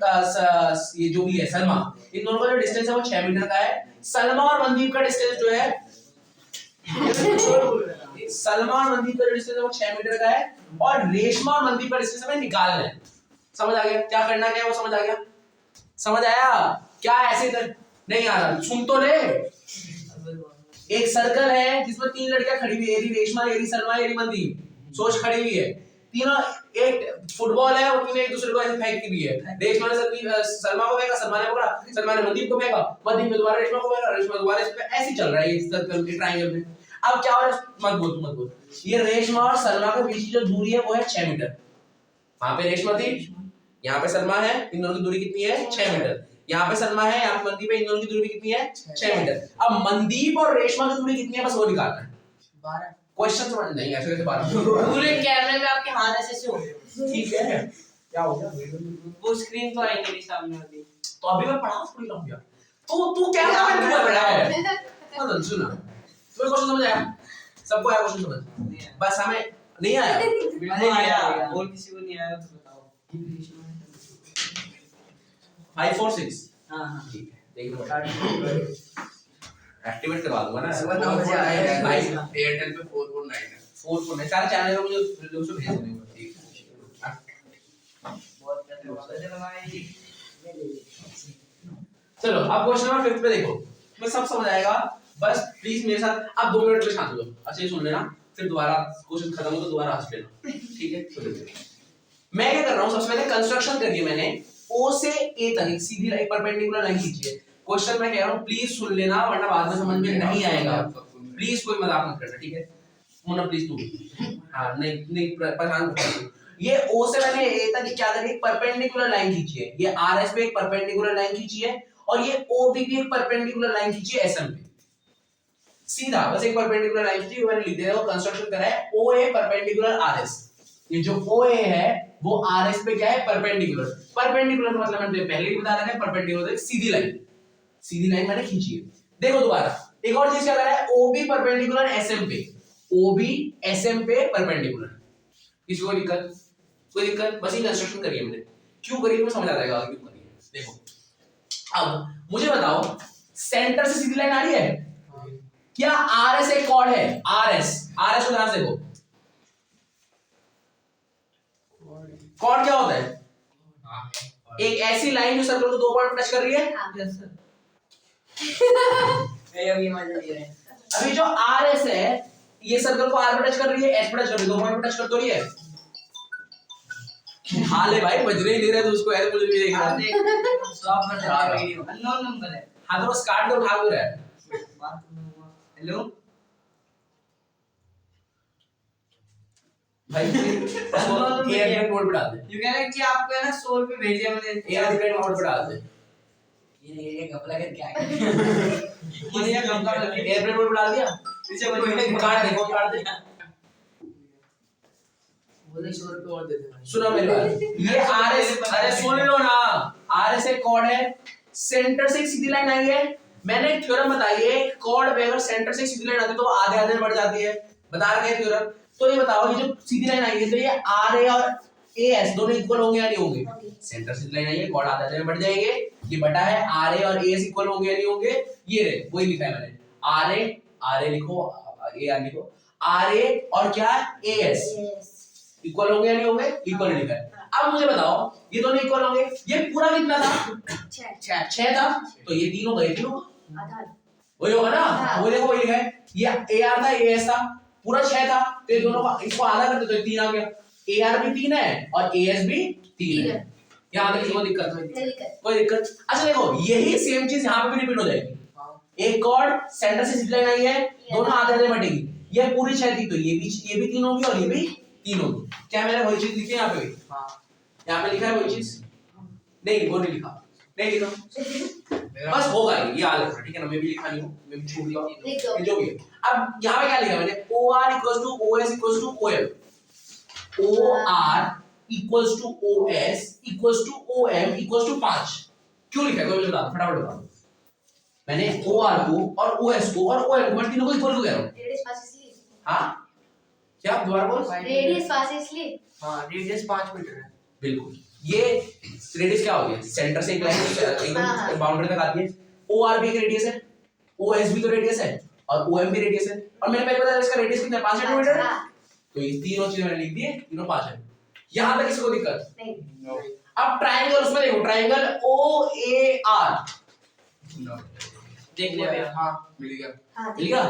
ये जो भी है सलमा, इन दोनों का जो डिस्टेंस है वो 6 मीटर का है। सलमा और मनदीप का डिस्टेंस जो है सलमा और मनदीप का जो डिस्टेंस है वो 6 मीटर का है। और रेशमा और मनदीप का डिस्टेंस हमें निकालना है। समझ आ गया क्या करना क्या है? वो समझ आ गया? समझ आया क्या? ऐसे कर नहीं आ रहा, सुन तो ले। एक सर्कल है जिसमें 3 लड़कियां खड़ी हुई है, ये रेशमा, ये सलमा, ये मनदीप, सोच खड़ी हुई है। तीनों, एक फुटबॉल है और तीनों एक दूसरे को ऐसे फेंकती भी है। रेशमा ने सलमा को फेंका, सलमा ने पकड़ा, सलमा ने मनदीप को फेंका, मनदीप ने दोबारा रेशमा को फेंका, रेशमा दोबारा इस पे, ऐसे चल रहा है ये सर्कल के ट्रायंगल में। अब क्या हो रहा है? मत बोल, तू मत बोल। ये रेशमा और सलमा के बीच की जो दूरी है वो है 6 मीटर। वहां पे रेशमा थी, यहाँ पे सलमा है, इन दोनों की दूरी कितनी है? 6 मीटर। यहाँ पे सलमा है, यहाँ पे मनदीप है, इन दोनों की दूरी कितनी है? 6 मीटर। अब मनदीप और रेशमा की दूरी कितनी है बस वो निकालना है। 12। क्वेश्चन समझ नहीं, ऐसे कैसे 12? पूरे कैमरे में आपके हाथ ऐसे से हो गए ठीक है, क्या हो गया? वो स्क्रीन तो आएगी मेरे सामने अभी तो अभी मैं पढ़ा थोड़ी रहा हूँ यार। तू क्या कर रहा है? मतलब सुना, तुम्हें क्वेश्चन समझ आया? सबको आया क्वेश्चन समझ? बस हमें नहीं आया। नहीं आया और किसी को नहीं आया तो बताओ 5 4 6 हां हां ठीक है, देख लो एक्टिवेट करवा दूंगा ना। सुबह 9 बजे आएगा गाइस, एयरटेल पे 449 है। 4 सारे चैनल का मुझे लोग से भेज देंगे। ठीक है, बहुत अच्छा भाई चलो अब क्वेश्चन नंबर 5 पे देखो, तुम्हें सब समझ आएगा। बस प्लीज मेरे साथ आप 2 मिनट के लिए शांत हो जाओ, अच्छे से सुन लेना, फिर दोबारा क्वेश्चन खत्म हो तो दोबारा हंस लेना, ठीक है? चलो मैं क्या कर रहा हूँ, सबसे पहले कंस्ट्रक्शन करिए मैंने O से A तक एक सीधी लाइन, परपेंडिकुलर लाइन खींचिए। क्वेश्चन मैं कह रहा हूँ प्लीज सुन लेना, वरना बाद में समझ में नहीं आएगा। प्लीज कोई मजाक मत करना, ठीक है? मोना प्लीज तू, हाँ नहीं परेशान। ये O से मैंने A तक क्या करिए, एक परपेंडिकुलर लाइन खींचिए। ये RS पे एक परपेंडिकुलर लाइन खींचिए और ये OB भी एक परपेंडिकुलर लाइन खींचिए SM पे। सीधा बस एक परपेंडिकुलर लाइन थी, मैंने लिख दिया, कंस्ट्रक्शन करा है OA परपेंडिकुलर RS। ये जो OA है वो RS पे क्या है, परपेंडिकुलर। परपेंडिकुलर मतलब मैंने पहले ही बता रखा है, परपेंडिकुलर सीधी लाइन, सीधी लाइन मैंने खींची है। देखो दोबारा एक और चीज क्या करा है, OB परपेंडिकुलर SM पे, OB SM पे परपेंडिकुलर। किसी को दिक्कत, कोई दिक्कत? बस ये कंस्ट्रक्शन करिए हमने, क्यों करिए मैं समझ आ जाएगा क्यों करिए। देखो अब मुझे बताओ, सेंटर से सीधी लाइन आ रही है क्या? RS एक कॉर्ड है, RS को ध्यान से देखो, कॉर्ड क्या होता है? एक ऐसी लाइन जो सर्कल को दो पॉइंट टच कर रही है। Yes sir. अभी मजा ले रहे हैं। अभी जो RS है ये सर्कल को R पे टच कर रही है, S पे टच कर रही है, दो पॉइंट पे टच कर तो रही है। हाल है भाई, बजरे ही दे रहे तो उसको ऐसे मुझे भी देखना। स्टॉप कर दे वीडियो। अननोन नंबर है। हाँ तो बस काट दो, भाग रहा है। हेलो भाई एयरप्लेन मोड पे डाल दे, यू कह रहे कि आपको है ना सोल पे भेज दिया मैंने। एयरप्लेन मोड पे डाल दे, ये घपला कर क्या है? ये घपला कर एयरप्लेन मोड पे डाल दिया। पीछे कोई काट दे, फोन काट दे। बोले 100 रुपए और दे दे। सुनो मेरी बात, ये RS, अरे सुन लो ना, RS एक कॉर्ड है, सेंटर से एक सीधी लाइन आई है। मैंने एक थ्योरम बताई है, कॉर्ड पे अगर सेंटर से एक सीधी लाइन आती है तो आधे आधे में बढ़ जाती है, बता रखे हैं थ्योरम। तो ये बताओ, ये जो सीधी लाइन आई है तो ये RA और AS दोनों इक्वल होंगे या नहीं होंगे? सेंटर से सीधी लाइन आई है, कॉर्ड आधे आधे में बढ़ जाएंगे, ये बटा है RA और AS इक्वल होंगे या नहीं होंगे? ये रे वही लिखा है मैंने, RA लिखो, AR लिखो, RA और क्या AS इक्वल होंगे या नहीं होंगे? इक्वल लिखा है। अब मुझे बताओ, ये दोनों इक्वल होंगे, ये पूरा कितना था? 6 था, तो ये तीनों गए, तीनों वही होगा ना। वो देखो वही लिखा है, ये AR था, AS था, पूरा 6 था, तो ये दोनों का इसको आधा कर दो तो 3 आ गया। AR भी 3 है और AS भी 3 है। यहाँ तक कोई दिक्कत नहीं, कोई दिक्कत। अच्छा देखो, यही सेम चीज यहाँ पे भी रिपीट हो जाएगी। एक कॉर्ड सेंटर से सीधी लाइन आई है, दोनों आधे आधे बटेगी, ये पूरी 6 थी तो ये भी 3 होगी और ये भी 3 होगी। क्या मैंने वही चीज लिखी है यहाँ पे भी? यहाँ पे लिखा है वही चीज? नहीं, वो नहीं लिखा, नहीं लिखा, बस होगा ये याद रखना, ठीक है ना? मैं भी लिखा नहीं हूँ, मैं भी छूट गया जो भी है। अब यहाँ पे क्या लिखा मैंने? OR equals to OS equals to OM, OR equals to OS equals to OM equals to 5। क्यों लिखा है कोई मुझे बता दो, फटाफट बता दो। मैंने OR को और OS को और OM को, मैं तीनों को इक्वल क्यों कह रहा हूँ? हाँ क्या दोबारा बोल? रेडियस फासिस्टली। हाँ रेडियस 5 मीटर है। बिल्कुल, ये रेडियस क्या हो गया? सेंटर से एक लाइन एकदम बाउंड्री तक आती है। OR भी एक रेडियस है, OS भी तो रेडियस है और OM भी रेडियस है, और मैंने पहले बताया इसका रेडियस कितना है? 5 सेंटीमीटर है। तो ये तीनों चीजें मैंने लिख दी है, तीनों 5 है। यहां तक किसी को दिक्कत नहीं। अब ट्रायंगल, उसमें देखो ट्रायंगल OAR देख लिया। हाँ मिल गया। हाँ मिल गया?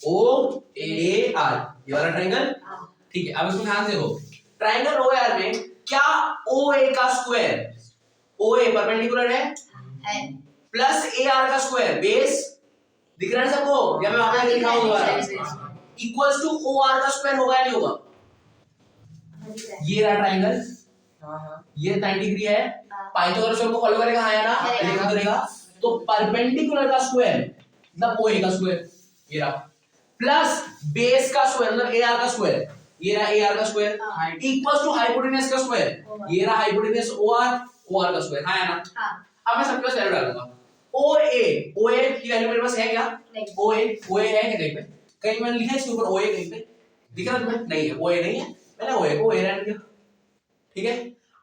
OAR ये वाला ट्रायंगल, ठीक है। अब इसको ध्यान से देखो, ट्रायंगल OAR में क्या OA का स्क्वायर, OA परपेंडिकुलर है प्लस AR का स्क्वायर, बेस दिख रहा है सबको? या मैं वहां पे लिखा हूं इक्वल्स टू OR का स्क्वायर होगा या नहीं होगा? ये रहा ट्रायंगल, ये 90 डिग्री है, पाइथागोरस को फॉलो करेगा, हाँ या ना? लिखा करेगा, तो परपेंडिकुलर का स्क्वायर मतलब OA का स्क्वायर, ये रहा, प्लस बेस का स्क्वायर मतलब AR का स्क्वायर, ये रहा AR का स्क्वायर, इक्वल्स टू हाइपोटेन्यूज का स्क्वायर, ये रहा हाइपोटेन्यूज OR का स्क्वायर, हाँ या ना? अब मैं सबके पास वैल्यू डालूंगा। OA की वैल्यू मेरे पास है क्या? OA है क्या कहीं पे? कहीं मैंने लिखा है इसके ऊपर OA कहीं पे? दिख रहा है तुम्हें? नहीं है, OA नहीं है, मैंने OA को OA रहने दिया, ठीक है।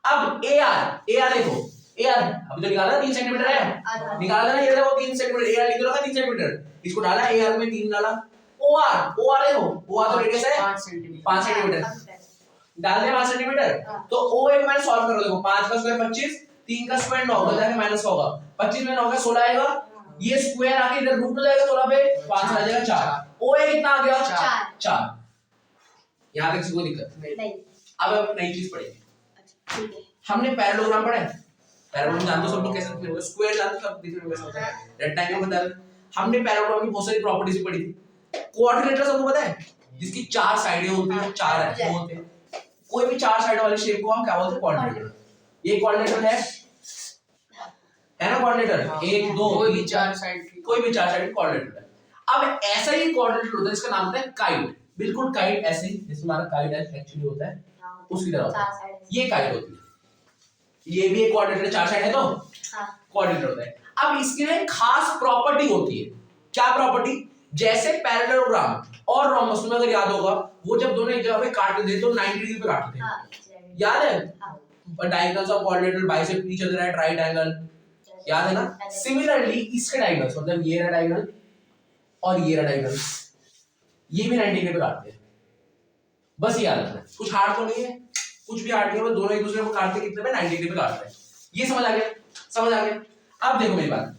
अब AR देखो, AR अभी तो निकाला 3 सेंटीमीटर है, निकाला था ना, ये देखो 3 सेंटीमीटर, AR लिख रखा 3 सेंटीमीटर, इसको डाला AR में 3 डाला। OR देखो, OR तो रेडियस है 5 सेंटीमीटर, डाल दिया 5 सेंटीमीटर, तो OA को मैंने सॉल्व करो, देखो 5 का स्क्वायर 25, 3 का स्क्वायर 9 हो जाएगा, माइनस होगा, 25 में 9 का 16 आएगा, ये स्क्वायर आके इधर रूट हो जाएगा 16 पे, 5 आ जाएगा 4। OA कितना आ गया? 4। यहां तक किसी को दिक्कत नहीं। अब नई चीज पढ़ेंगे, ठीक है। हमने पैरेललोग्राम पढ़ा है, पैरेललोग्राम जानते हो सब लोग कैसे लिखते हैं? स्क्वायर जानते हो सब, दिखने में कैसा होता है, रेक्टेंगल बता रहे। हमने पैरेललोग्राम की बहुत सारी प्रॉपर्टीज भी पढ़ी थी। क्वाड्रिलेटरल सबको पता है, जिसकी 4 साइडें होती हैं, 4 एक्सिस होते हैं, कोई भी 4 साइड वाले शेप को हम क्या बोलते हैं? क्वाड्रिलेटरल। ये क्वाड्रिलेटरल है ना? क्वाड्रिलेटरल 1 2 कोई भी 4 साइड की, कोई भी 4 साइड क्वाड्रिलेटरल है। अब ऐसा ही क्वाड्रेटर होता है जिसका नाम होता है काइट, बिल्कुल काइट ऐसे ही जैसे हमारा काइट एक्चुअली होता है हाँ, उसकी तरह होता है, 4 साइड ये काइट होती है। ये भी एक क्वाड्रेटर 4 साइड है तो हाँ क्वाड्रेटर होता है। अब इसकी ना एक खास प्रॉपर्टी होती है, क्या प्रॉपर्टी? जैसे पैरेललोग्राम और रोम्बस में अगर याद होगा वो जब दोनों एक जगह पे काटते थे तो 90 डिग्री पे काटते थे, हाँ exactly. याद है? हाँ diagonals of क्वाड्रेटर bisect each other at right angle, याद है ना? सिमिलरली इसके डायगोनल्स मतलब ये रहा डायगोनल और ये रहा डायगोनल, ये भी 90 डिग्री पे काटते हैं। बस ये याद रखना है, कुछ हार्ड तो नहीं है, कुछ भी हार्ड नहीं है, बस दोनों एक दूसरे को काटते कितने पे 90 डिग्री पे काटते हैं। ये समझ आ गया? समझ आ गया? अब देखो मेरी बात,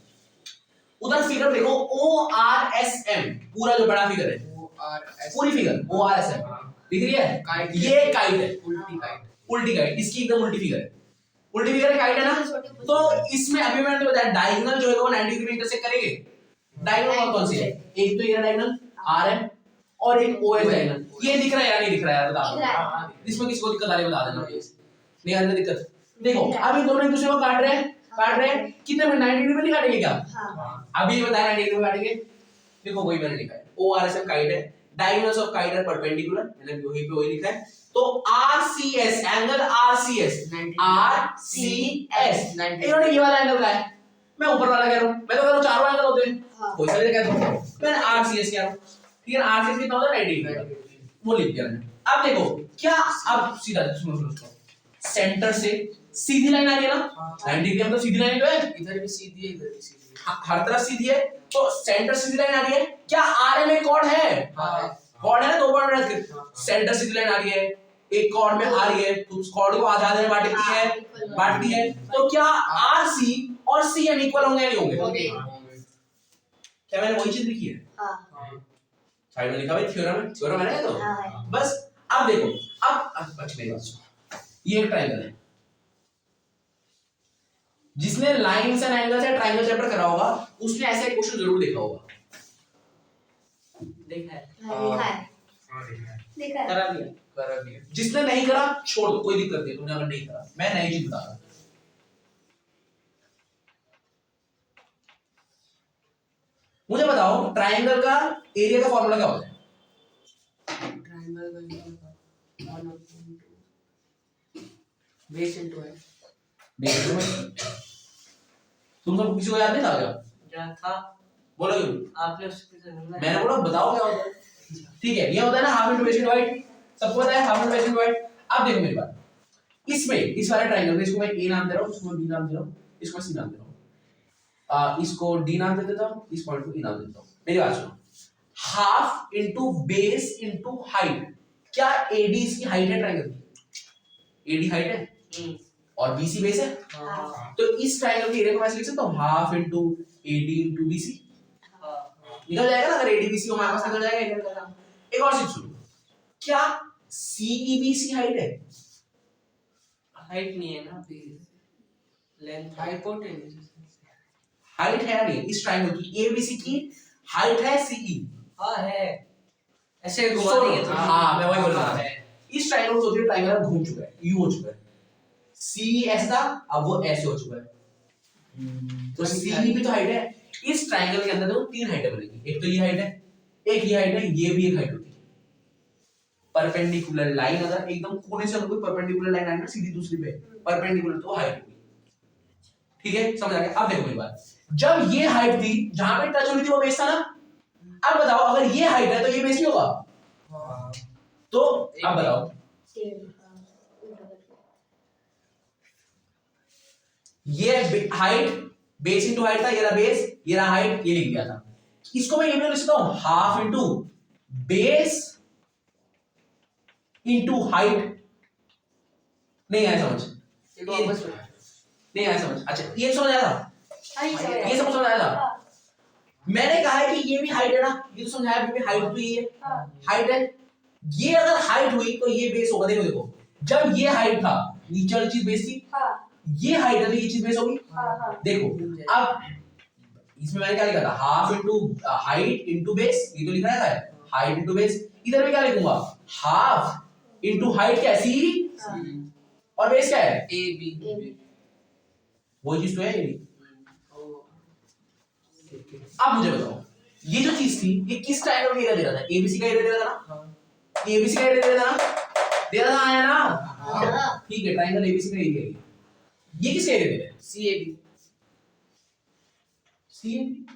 उधर फिगर देखो ORSM, पूरा जो बड़ा फिगर है, पूरी फिगर ORSM दिख रही है? काइट। ये काइट है, उल्टी काइट। उल्टी काइट, इसकी एकदम उल्टी फिगर है, उल्टी फिगर काइट है ना? तो इसमें अभी मैंने बताया डायगोनल जो है वो 90 डिग्री इंटरसेक्ट करेंगे। डायगोनल कौन सी है? एक तो ये डायगोनल RM और एक OS डायगोनल। ये दिख रहा है या नहीं दिख रहा है? बता दो, इसमें किसको दिक्कत आ रही है बता देना प्लीज। नहीं आ रही दिक्कत? देखो अभी दोनों एक दूसरे को काट रहे हैं कितने में 90 डिग्री में नहीं काटेंगे क्या? हाँ अभी ये बताया 90 डिग्री में काटेंगे। देखो वही मैंने लिखा है ORSM काइट है, diagonals of kite are perpendicular, मैंने वही पे वही लिखा है। तो RCS एंगल RCS इन्होंने ये वाला एंगल का है, मैं ऊपर वाला कह रहा हूं, मैं तो कह रहा हूं चारों एंगल होते हैं, हाँ। कोई सा भी कह दो, मैंने RCS कह रहा हूं, ठीक है? RCS कितना होता है 90 डिग्री, वो लिख दिया मैंने। अब देखो क्या, अब सीधा सुनो, सेंटर से सीधी लाइन आ रही है ना, 90 डिग्री मतलब सीधी लाइन जो है, इधर भी सीधी है, इधर भी सीधी है। हर तरफ सीधी है, तो सेंटर सीधी लाइन आ रही है। क्या RM में कॉर्ड है? हाँ। कॉर्ड है ना, 2 पॉइंट रख के सेंटर सीधी लाइन आ रही है, एक कॉर्ड में आ रही है, तो उस कॉर्ड को आधा आधा में बांटती है, तो क्या RC और CM इक्वल होंगे नहीं होंगे? क्या मैंने वही चीज लिखी है? हाँ साइड में लिखा है थ्योरम है ना ये तो। हाँ बस अब देखो, अब बच मेरी बात सुनो, ये एक ट्रायंगल है, जिसने lines and angles and triangle chapter करा होगा उसने ऐसा एक क्वेश्चन जरूर देखा होगा। देखा है, देखा है देखा है करा दिया। करा दिया। जिसने नहीं करा छोड़ दो, कोई दिक्कत नहीं, तुमने अगर नहीं करा मैं नई चीज बता रहा हूं। मुझे बताओ ट्रायंगल का एरिया का फॉर्मूला क्या होता है? ट्रायंगल का 1/2 बेस इनटू हाइट। तुम सब किसी को याद नहीं था क्या? क्या था? बोलो क्यों? आपने उसको समझा? मैंने बोला बताओ क्या होता है। ठीक है, ये होता है ना half into base into height, सबको पता है half into base into height. अब देखो मेरी बात, इसमें इस वाले ट्रायंगल में इसको मैं A नाम दे रहा हूं, इसको मैं B नाम दे रहा हूं, इसको मैं C नाम दे रहा हूं, इसको D नाम दे देता हूं, इस पॉइंट को E नाम दे देता हूं। मेरी बात सुनो, half into base into height, क्या AD इसकी हाइट है ट्रायंगल की? AD हाइट है और BC बेस है, हाँ तो इस ट्रायंगल के एरिया को मैं ऐसे लिख सकता हूं half into AD into BC, निकल जाएगा ना? अगर ADBC हमारे पास निकल जाएगा। एक और चीज सुनो, क्या CEBC हाइट है? हाइट नहीं है ना, लेंथ हाइपोटेन्यूज। हाइट है नहीं इस ट्रायंगल की, ABC की हाइट है CE। हाँ है, ऐसे घुमा देंगे तो हाँ मैं वही बोल रहा था, इस ट्रायंगल को सोचिए, ट्रायंगल घूम चुका है, यू हो चुका है, CE ऐसा अब वो ऐसे हो चुका है, तो CE भी तो हाइट है। इस ट्रायंगल के अंदर देखो 3 हाइटें बनेगी, एक तो ये हाइट है, एक ये हाइट है, ये भी एक हाइट होती है। परपेंडिकुलर लाइन अगर एकदम कोने से कोई परपेंडिकुलर लाइन आए ना सीधी दूसरी पे परपेंडिकुलर, तो हाइट होगी। ठीक है, समझ आ गया? अब देखो मेरी बात, जब ये हाइट थी जहां पे टच हो रही थी वो बेस था ना, अब बताओ अगर ये हाइट है तो ये बेस भी होगा, तो अब बताओ ये हाइट बेस इनटू हाइट था, ये रहा बेस, ये रहा हाइट, ये लिख दिया था। इसको मैं ये भी लिख सकता हूं half into base into height. नहीं आया समझ? नहीं आया समझ? अच्छा ये समझ आया था, ये समझ आया था। मैंने कहा है कि ये भी हाइट है ना, ये तो समझाया, भी हाइट तो ये है, हाइट है, ये अगर हाइट हुई तो ये बेस होगा। देखो देखो, जब ये हाइट था नीचे वाली चीज बेस थी, ये हाइट है तो ये चीज बेस होगी। देखो अब इसमें मैंने क्या लिखा था, half into height into base, ये तो लिखा है हाइट इनटू बेस। इधर में क्या लिखूंगा, हाफ इनटू हाइट क्या है C, और बेस क्या है AB। वो चीज तो है ये। अब मुझे बताओ ये जो चीज थी ये किस ट्रायंगल का एरिया दे रहा था? एबीसी का एरिया दे रहा था ना? एबीसी का एरिया दे रहा था ना? दे रहा था आया ना? हाँ। ठीक है, ट्रायंगल एबीसी का एरिया ये किस एरिया दे रहा है? CAB CAB.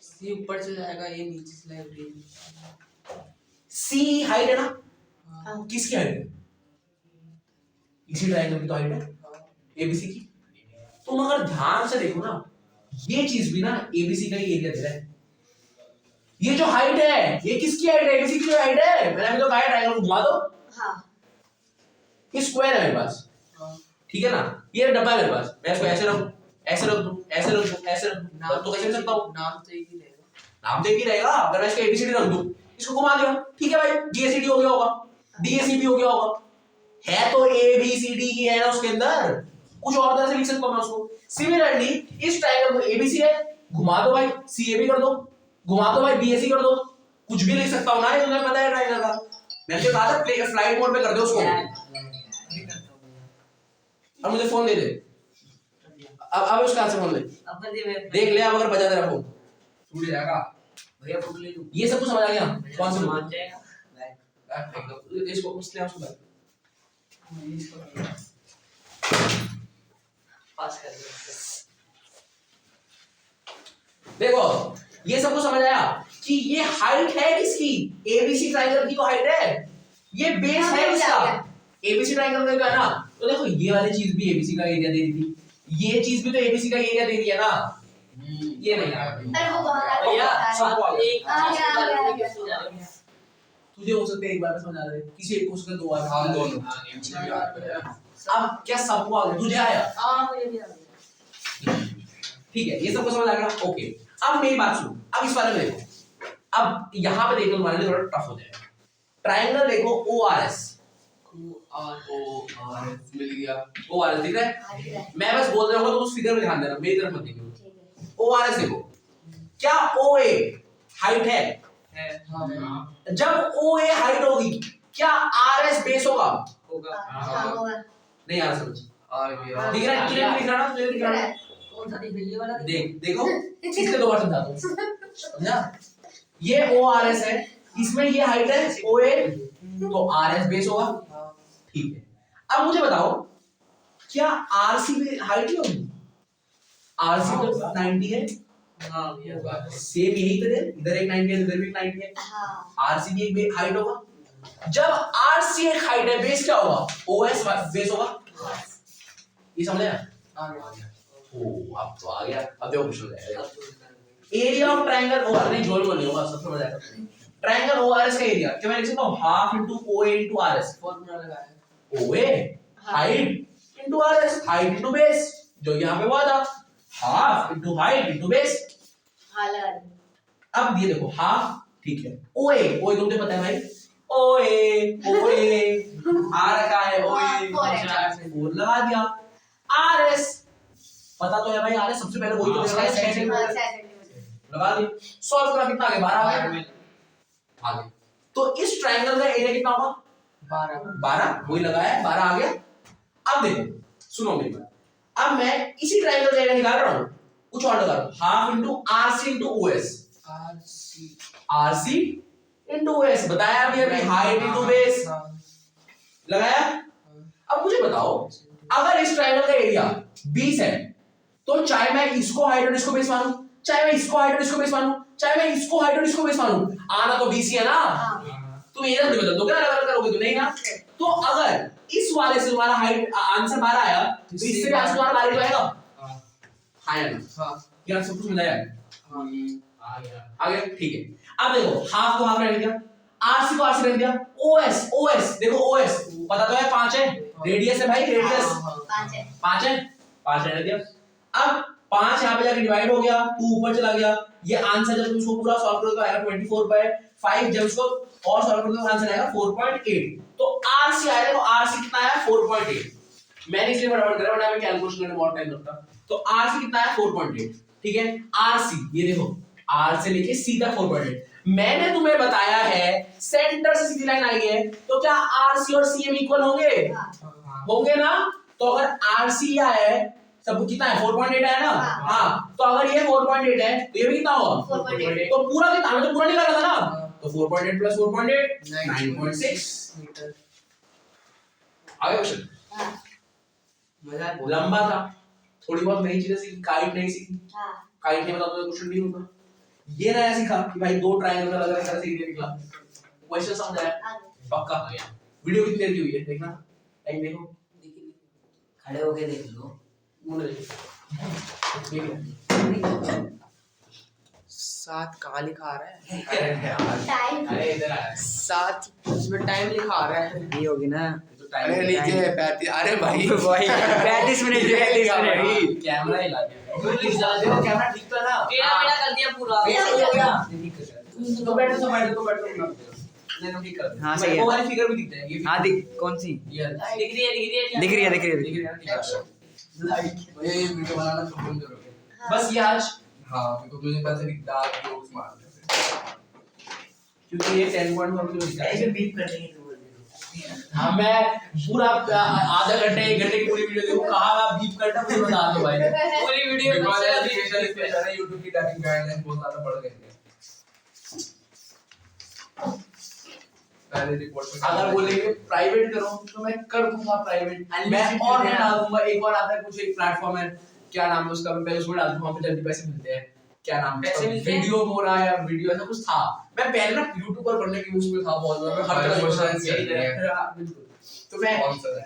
C ऊपर चला जाएगा, ये नीचे चला जाएगा। सी हाइट है ना? हाँ। किसकी हाइट है? इसी ट्रायंगल की तो हाइट है एबीसी की। तुम अगर ध्यान से देखो ना, ये चीज भी ना एबीसी का ही एरिया दे रहा है। ये जो हाइट है ये किसकी हाइट है? एबीसी की जो हाइट है। मैंने अभी तो कहा है ट्रायंगल को घुमा दो। हाँ। ये स्क्वायर है मेरे पास, ठीक है ना? ये डब्बा है मेरे पास, मैं इसको ऐसे रखूं, ऐसे रख दूं, ऐसे रख दूं, ऐसे रख दूं, नाम तो कैसे रख सकता हूं? नाम तो एक ही रहेगा। नाम तो एक ही रहेगा। अगर मैं इसका एबीसीडी रख दूं, इसको घुमा दिया, ठीक है भाई, डीएसीडी हो गया होगा, डीएसीबी हो गया होगा। है तो एबीसीडी ही है ना उसके अंदर, कुछ और तरह से लिख सकता हूं मैं उसको। सिमिलरली इस ट्रायंगल को एबीसी है, घुमा दो भाई, सीएबी कर दो, घुमा दो भाई, बीएसी कर दो, कुछ भी लिख सकता हूं ना, ये तुम्हें पता है ट्रायंगल का। मैंने तो कहा था फ्लाइट मोड पे कर दो उसको। अब मुझे फोन दे दे, अब उसका आंसर फोन ले, अब कर दे देख ले अब अगर बजा तेरा फोन। टूट जाएगा। भैया बुक ले लूं। ये सब कुछ समझ आ गया? कौन सा मान जाएगा। बैक फेंक दो। इसको उसने उसको बैठ। पास कर दे। देखो ये सब कुछ समझ आया कि ये हाइट है किसकी? एबीसी ट्रायंगल की तो हाइट है, ये बेस है इसका। एबीसी ट्रायंगल का जो है ना, तो देखो ये वाली चीज भी एबीसी का एरिया दे दी थी, ये चीज भी तो एबीसी का एरिया दे दिया ना। ये नहीं आ अरे वो बाहर आ भैया गया। सबको आ गया। एक आ गया, आ गया, आ गया। चीज आ गया। तुझे हो सकता है एक बार में समझ आ रहा है, किसी एक को उसका दो बार। हम दोनों। अब क्या सबको आ गया? तुझे आया? हाँ मुझे भी आ गया। ठीक है, ये सबको समझ आ गया। ओके, अब मेरी बात सुनो, अब इस बारे में देखो। अब यहाँ पे देखो तुम्हारे लिए थोड़ा टफ हो जाएगा। ट्रायंगल देखो ORS, मिल गया। ORS दिख रहा है? हाँ, दिख रहा है। मैं बस बोल रहा हूँ तो उस फिगर में ध्यान देना, मेरी तरफ मत देखो। ठीक है। ORS देखो, क्या OA हाइट है? हाँ। जब OA हाइट होगी क्या RS बेस होगा? होगा। हाँ, होगा। नहीं आ रहा समझ? और गया। दिख रहा है? क्लियर दिख रहा है ना? क्लियर दिख दिख रहा रहा है? है। कौन सा दिख रही है वाला? देख देखो, इसलिए दो बार समझाता हूँ, समझा? ये ORS है, इसमें ये हाइट है OA, तो RS बेस होगा, ठीक है। अब मुझे बताओ क्या RC में हाइट ही होगी? RC तो 90 है, हाँ भैया। सेम यही तो है, इधर एक 90 है इधर भी एक 90 है, हाँ। RC भी एक हाइट होगा। जब RC एक हाइट है, बेस क्या होगा? OS बेस होगा। ये समझ आया? ओ अब तो आ गया, अब देखो कुछ हो जाएगा। एरिया ऑफ ट्रायंगल OR नहीं, जोड़ नहीं होगा, सब समझ आएगा। ट्रायंगल ORS का एरिया क्या मैं लिख सकता हूं? Half into OA into RS। Formula लगाया। OA height into RS, height into base, जो यहां पे हुआ था, half into height into base. हाँ, लगा दी। अब ये देखो हाफ, ठीक है। OA तुमने पता है भाई, OA आ रखा है OA, हाँ, 4 4 लगा दिया। RS पता तो है भाई, RS सबसे पहले वही तो लगा, 6 सेंटीमीटर सेंटीमीटर। लगा दी। सॉल्व करा, कितना आ गया? 12 आ गया। आगे तो इस ट्रायंगल का एरिया कितना होगा? 12 वही लगाया है, 12 आ गया। अब देखो सुनो मेरी बात, अब मैं इसी ट्रायंगल का एरिया निकाल रहा हूं, कुछ और लगा रहा हूं, half into RC into OS। RC into OS बताया अभी हाइट इनटू बेस लगाया। अब मुझे बताओ अगर इस ट्रायंगल का एरिया 20 है तो चाहे मैं इसको हाइट और इसको बेस मानूं, चाहे मैं इसको हाइट और इसको बेस मानूं, चाहे मैं इसको हाइट और इसको बेस मानूं, आना तो 20 ही है ना। हाँ। तुम ये नहीं बता दो क्या अलग अलग करोगे तो नहीं ना। तो अगर इस वाले से तुम्हारा हाइट आंसर 12 आया तो इससे भी आंसर तुम्हारा 12 आएगा। हाँ या ना? क्या सब कुछ मिलाया है? आ गया। आ गया, ठीक है। अब देखो हाफ को हाफ रहने दिया, RC को RC रहने दिया, OS देखो OS पता तो है 5 है, रेडियस है भाई, रेडियस 5 है। 5 रहने दिया। अब 5 यहाँ पे जाके डिवाइड हो गया, 2 ऊपर चला गया। ये आंसर जब तुम इसको पूरा सॉल्व करोगे तो आएगा 24/5, जब इसको और सॉल्व करोगे तो आंसर आएगा 4.8। तो RC आएगा, तो RC कितना आया? 4.8। मैंने इसलिए फटाफट करा वरना मैं कैलकुलेशन करने में बहुत टाइम लगता। तो RC कितना आया? 4.8, ठीक है। RC ये देखो, R से लेके C तक 4.8। मैंने तुम्हें बताया है सेंटर से सीधी लाइन आई है, तो क्या RC और CM इक्वल होंगे? होंगे ना। तो अगर RC है सब कितना है 4.8 है ना। हाँ। हाँ तो अगर ये 4.8 है तो ये भी कितना होगा 4.8 तो पूरा कितना हमें तो पूरा निकालना था ना तो 4.8 प्लस 4.8 9.6 मीटर। आगे क्वेश्चन हाँ मजा है बहुत। लंबा था थोड़ी बहुत नई चीजें सीखी काइट नहीं सीखी हाँ काइट नहीं बता तो क्वेश्चन नहीं होगा ये नया सीखा कि भाई दो ट्रायंगल अलग अलग तरह से ये निकला क्वेश्चन समझ आया आगे पक्का वीडियो कितनी देर की हुई है देखना टाइम देखो खड़े होके देख लो। मुंह देखो देख लो 7 कहाँ लिखा आ रहा है? अरे यार टाइम अरे इधर आ 7 इसमें टाइम लिखा आ रहा है। ये होगी ना तो टाइम अरे नीचे 35 अरे भाई वही 35 मिनट 35 मिनट कैमरा ही ला दिया देखो कैमरा ठीक था ना टेढ़ा मेढ़ा कर दिया पूरा। वैसे ही हो गया। तो बैठो नहीं ठीक कर हाँ, सही है। वो वाली फिगर भी दिखता है ये हाँ दिख कौन सी ये दिख रही है दिख रही है दिख रही है दिख रही है दिख रही है ना मुझे ये वीडियो बनाना तो बंद करो। बस ये आज हाँ क्योंकि मुझे पता है कि डार्क जोक्स मारते हैं। क्योंकि ये 10.1 किलो दिखा ऐसे है बीप कर देंगे तो बोल देना। हाँ मैं पूरा आधा घंटे 1 घंटे की पूरी वीडियो देखूं कहाँ आप बीप करना मुझे बता दो भाई पूरी वीडियो में Because से education is better है, YouTube की tracking guidelines बहुत ज़्यादा बढ़ गई है। पहले रिपोर्ट में अगर बोलेंगे प्राइवेट करो तो मैं कर दूंगा प्राइवेट मैं और मैं डाल दूंगा एक और आता है कुछ एक प्लेटफॉर्म है क्या नाम है उसका मैं पहले उसमें डाल दूंगा वहाँ पे जल्दी पैसे मिलते हैं क्या नाम है पैसे मिलते हैं? वीडियो बोला या वीडियो ऐसा कुछ था मैं पहले ना यूट्यूब पर करने की उसमें था बहुत ज्यादा मैं हर तरह Motion का से यही तरह हाँ, बिल्कुल तो मैं Sponsor है।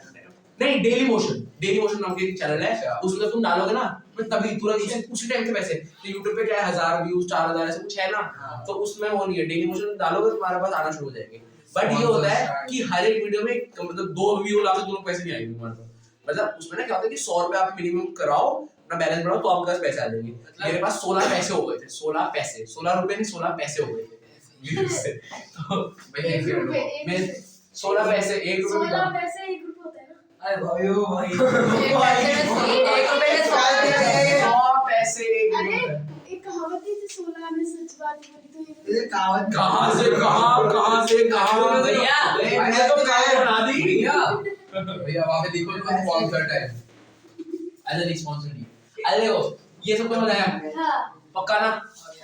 नहीं डेली मोशन नाम की एक चैनल है अच्छा। उसमें तुम डालोगे ना मैं तभी तुरंत उसी टाइम पे पैसे तो YouTube पे क्या है 1000 व्यूज 4000 ऐसा कुछ है ना तो उसमें वो नहीं है डेली मोशन डालोगे तो तुम्हारे पास आना शुरू हो जाएंगे बट ये होता है कि हर एक वीडियो में मतलब 2 व्यू ला के दोनों पैसे नहीं आएंगे तुम्हारे पास मतलब उसमें ना क्या होता है कि 100 रुपए आप मिनिमम कराओ अपना बैलेंस बढ़ाओ तो आपके पास पैसे आ जाएंगे मेरे पास 16 पैसे हो गए थे 16 पैसे 16 रुपए नहीं 16 पैसे हो गए थे व्यूज से तो भाई एक रुपए मैं 16 पैसे 1 रुपए भी 16 कम पैसे 1 रुपए होता है ना अरे भाई ओ भाई एक रुपए में 100 रुपए। 100 पैसे 1 अरे रुपए एक कहावत है 16 ने सच बात बोली तो ये ये कहावत कहां से कहां भैया, मैंने तो कहावत बना दी भैया वहाँ पे देखो तो स्पॉन्सर्ड है। अरे नहीं स्पॉन्सर नहीं अरे देखो ये सब तो बताया हां पक्का ना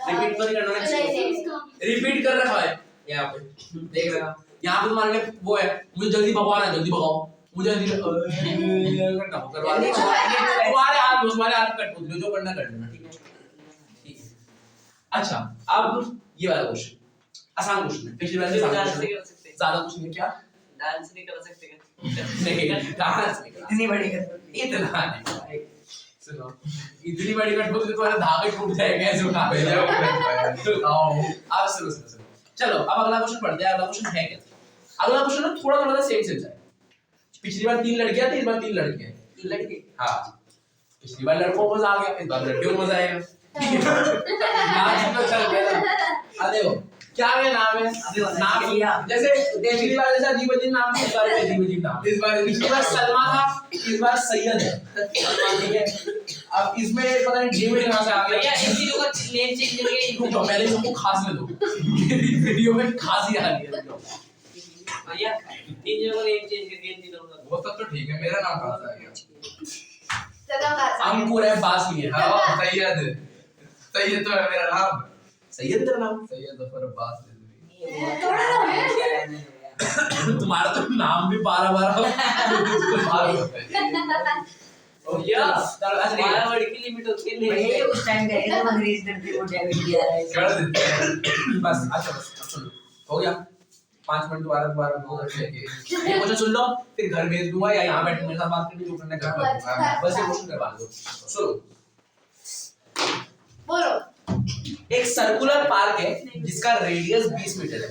रिपीट तो नहीं करना ना रिपीट कर रखा है यहाँ पे देख रहा यहाँ पे तुम्हारे लिए वो है मुझे जल्दी भगवान है जल्दी भगाओ मुझे जल्दी करना करवा दो तुम्हारे हाथ कट जो करना कर लेना ठीक है ठीक है अच्छा अब ये वाला क्वेश्चन आसान क्वेश्चन है पिछली बार से डांस नहीं कर सकते ज्यादा कुछ नहीं क्या डांस नहीं कर सकते नहीं डांस नहीं करना। इतनी बड़ी कर इतना नहीं सुनो इतनी बड़ी कट बोल तो तुम्हारे धागे टूट जाएंगे ऐसे उठा के भैया वो कर पाया। अब सुनो चलो अब अगला क्वेश्चन पढ़ते हैं अगला क्वेश्चन है क्या अगला क्वेश्चन ना थोड़ा थोड़ा सेम सेम है पिछली बार 3 लड़कियां थी इस बार 3 लड़के हैं 3 लड़के हाँ पिछली बार लड़कों को मजा आ गया इस बार लड़कियों को मजा आएगा आज तो चल गया ना अब देखो क्या है नाम है नाम जैसे पिछली बार जैसा अजीब अजीब नाम था इस बार भी अजीब अजीब नाम इस बार पिछली बार सलमा था इस बार सैयद है ठीक है अब इसमें पता नहीं जीव कहां से आ भैया गया इन चीजों का नेम चेंज करके रुक जाओ पहले तुमको खांसने दो वीडियो में खांसी आ रही है भैया इन चीजों का नेम चेंज करके इन चीजों का वो सब तो ठीक है मेरा नाम कहाँ से आ गया? चलो बात अंकुर है बास लिए हाँ सैयद तो है मेरा नाम सैयद तेरा नाम सैयद जफर अब्बास रिजवी। थोड़ा ना है तुम्हारा तो नाम भी 12 भैया चलो आज नहीं 12 वर्ड की लिमिट होती है भाई ये उस टाइम करेगा तो अंग्रेज करके वो डेविड दिया है कर देते हैं। बस अच्छा बस अब सुन लो हो गया 5 मिनट दोबारा दो ये क्वेश्चन सुन लो फिर घर भेज दूंगा या यहाँ बैठ मेरे साथ बात करनी जो करना कर बस ये क्वेश्चन करवा दो सुनो बोलो एक सर्कुलर पार्क है जिसका रेडियस 20 मीटर है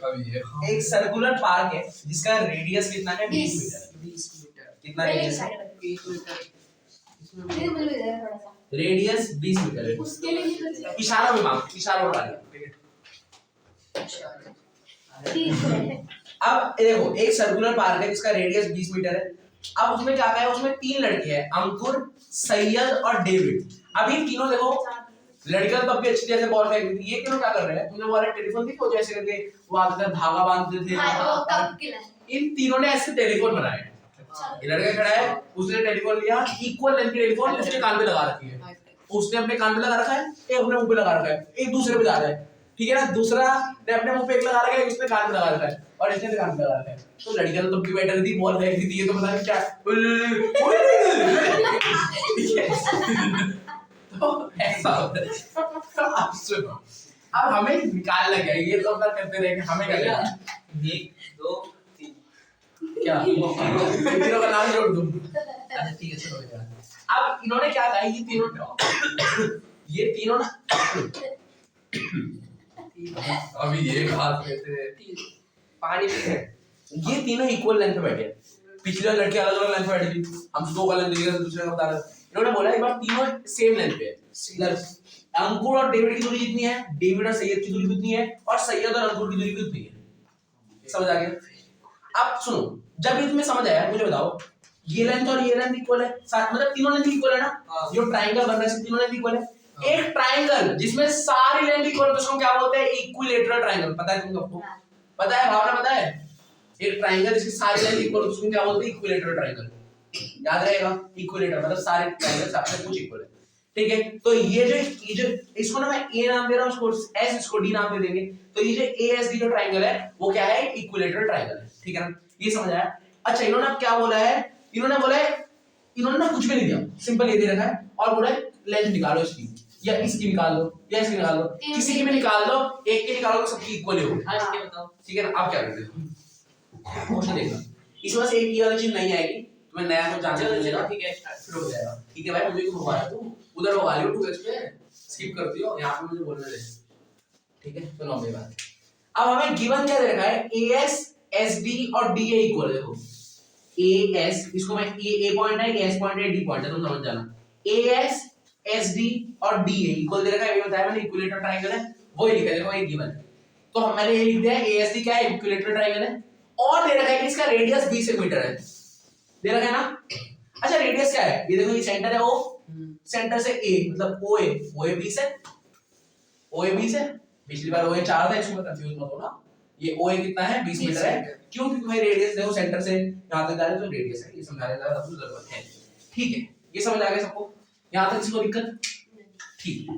अभी ये एक सर्कुलर पार्क है जिसका रेडियस कितना है 20 20 मीटर 20 मीटर कितना रेडियस है 20 मीटर मुझे बोलो इधर थोड़ा सा रेडियस 20 मीटर है उसके लिए कितना इशारा में मांग इशारा उड़ा लिया ठीक है अब ये देखो एक सर्कुलर पार्क है जिसका रेडियस 20 मीटर है अब उसमें क्या है उसमें 3 लड़के हैं अंकुर सैयद और डेविड अब ये तीनों देखो लड़कियां तो भी अच्छी तरह से बॉल फेंक रही थी ये तीनों क्या कर रहे हैं तुमने वो वाला टेलीफोन देखो जैसे करके वो आते थे धागा बांधते थे हां वो कब किला इन तीनों ने ऐसे टेलीफोन बनाए ये लड़का खड़ा है, उसने टेलीफोन लिया, इक्वल लेंथ की टेलीफोन उसने कान पे लगा रखी है, उसने अपने कान पे लगा रखा है, एक अपने मुंह पे लगा रखा है, एक दूसरे पे जा रहा है, ठीक है ना, दूसरा ने अपने मुंह पे एक लगा रखा है, उसने कान पे लगा रखा है और इसने कान पे लगा रखा है। तो लड़कियां तो तब की बैठ रही थी, बॉल फेंक रही थी, ये तो पता नहीं क्या ठीक है। तो ऐसा होता है। तो अब सुनो, अब हमें निकालना क्या है, ये तो अपना करते रहेंगे, हमें क्या करना है? 1 2 3 क्या तीनों का नाम जोड़ दूं? अच्छा ठीक है चलो यार। अब इन्होंने क्या कहा, ये तीनों ना अभी ये बात कहते हैं पानी पी रहे ये तीनों इक्वल लेंथ पे बैठे हैं। पिछले लड़के अलग अलग लेंथ पे बैठी थी, हम तो दो का लेंथ दिया, दूसरे का बता रहे। इन्होंने बोला एक बार तीनों सेम लेंथ पे है, मतलब अंकुर और डेविड की दूरी जितनी है, डेविड और सैयद की दूरी भी उतनी है, और सैयद और अंकुर की दूरी भी उतनी है। समझ आ गया? अब सुनो, जब ये तुम्हें समझ आया मुझे बताओ, ये लेंथ और ये लेंथ इक्वल है, साथ मतलब तीनों लेंथ इक्वल है ना, जो ट्रायंगल बन रहा है तीनों लेंथ इक्वल है। एक ट्रायंगल जिसमें सारी लेंथ इक्वल है तो उसको क्या बोलते हैं? Equilateral triangle. पता है तुमको? पता है भावना? पता है? एक ट्रायंगल जिसकी सारी लेंथ इक्वल है तो उसको क्या बोलते हैं? Equilateral triangle. याद रहेगा, इक्विलेटरल मतलब सारे ट्रायंगल्स आपस में कुछ इक्वल है, ठीक है। तो ये जो इसको ना मैं ए नाम दे रहा हूं, इसको एस, इसको डी नाम दे देंगे। तो ये जो एएसडी जो ट्रायंगल है वो क्या है? इक्विलेटरल ट्रायंगल है, ठीक है ना, ये समझ आया। अच्छा इन्होंने अब क्या बोला है, इन्होंने बोला है, इन्होंने ना कुछ भी नहीं दिया, सिंपल ये दे रखा है और बोला है लेंथ निकालो इसकी, या इसकी निकाल लो, या इसकी निकाल लो, किसी की भी निकाल दो, एक की निकालो तो सबकी इक्वल ही होगी। आज के बताओ। ठीक है ना, आप क्या करते हो? क्वेश्चन देखना, इसमें से एक ये वाली चीज नहीं आएगी, तुम्हें नया कुछ जानना चलो मिलेगा, ठीक है स्टार्ट। फिर हो जाएगा। ठीक है भाई, मुझे क्यों भगा रहे हो तुम? उधर भगा रहे हो 2x पे, स्किप करती हो, यहाँ पे मुझे बोलने दे, ठीक है। तो नॉर्मल बात। अब हमें गिवन क्या दे रखा है? AS SD और DA इक्वल है। देखो AS, इसको मैं A पॉइंट है, AS पॉइंट है, D पॉइंट है, तुम समझ जाना। AS SD और DA इक्वल दे रखा है, ये बताया मैंने, इक्विलेटरल ट्रायंगल है, वो ही लिखा है, देखो ये गिवन है। तो हम मैंने ये लिख दिया है ASD क्या है? इक्विलेटरल ट्रायंगल है, और दे रखा है कि इसका रेडियस 20 सेंटीमीटर है, दे रखा है ना। अच्छा रेडियस क्या है? ये देखो, ये सेंटर है O, सेंटर से A मतलब OA 20 है, OA 20 है। पिछली बार OA 4 था, इसमें कंफ्यूज मत होना। ये OA कितना है? 20 मीटर है। क्यों? क्योंकि भाई रेडियस देखो सेंटर से यहां तक जा रहा है तो रेडियस है, ये समझाने का आपको जरूरत है, ठीक है। ये समझ आ गया सबको? यहां तक किसी को दिक्कत? ठीक है।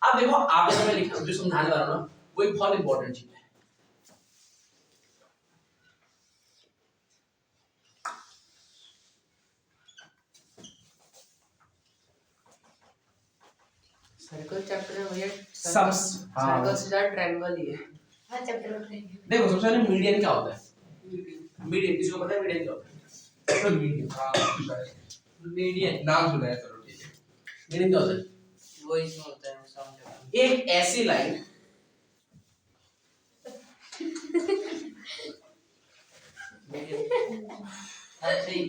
अब देखो आगे मैं लिखा जो समझाने वाला हूं ना, वो एक बहुत इंपॉर्टेंट चीज है। सर्कल चैप्टर में भैया सब सर्कल से ज्यादा ट्रायंगल ही है। हाँ चैप्टर में देखो सबसे पहले मीडियन क्या होता है? मीडियन किसी को पता है मीडियन क्या होता है? मीडियन, हाँ मीडियन नाम सुना है, चलो ठीक है। मीडियन क्या होता है? वो इसमें होता है, मैं समझ रहा हूँ। एक ऐसी लाइन अच्छा ही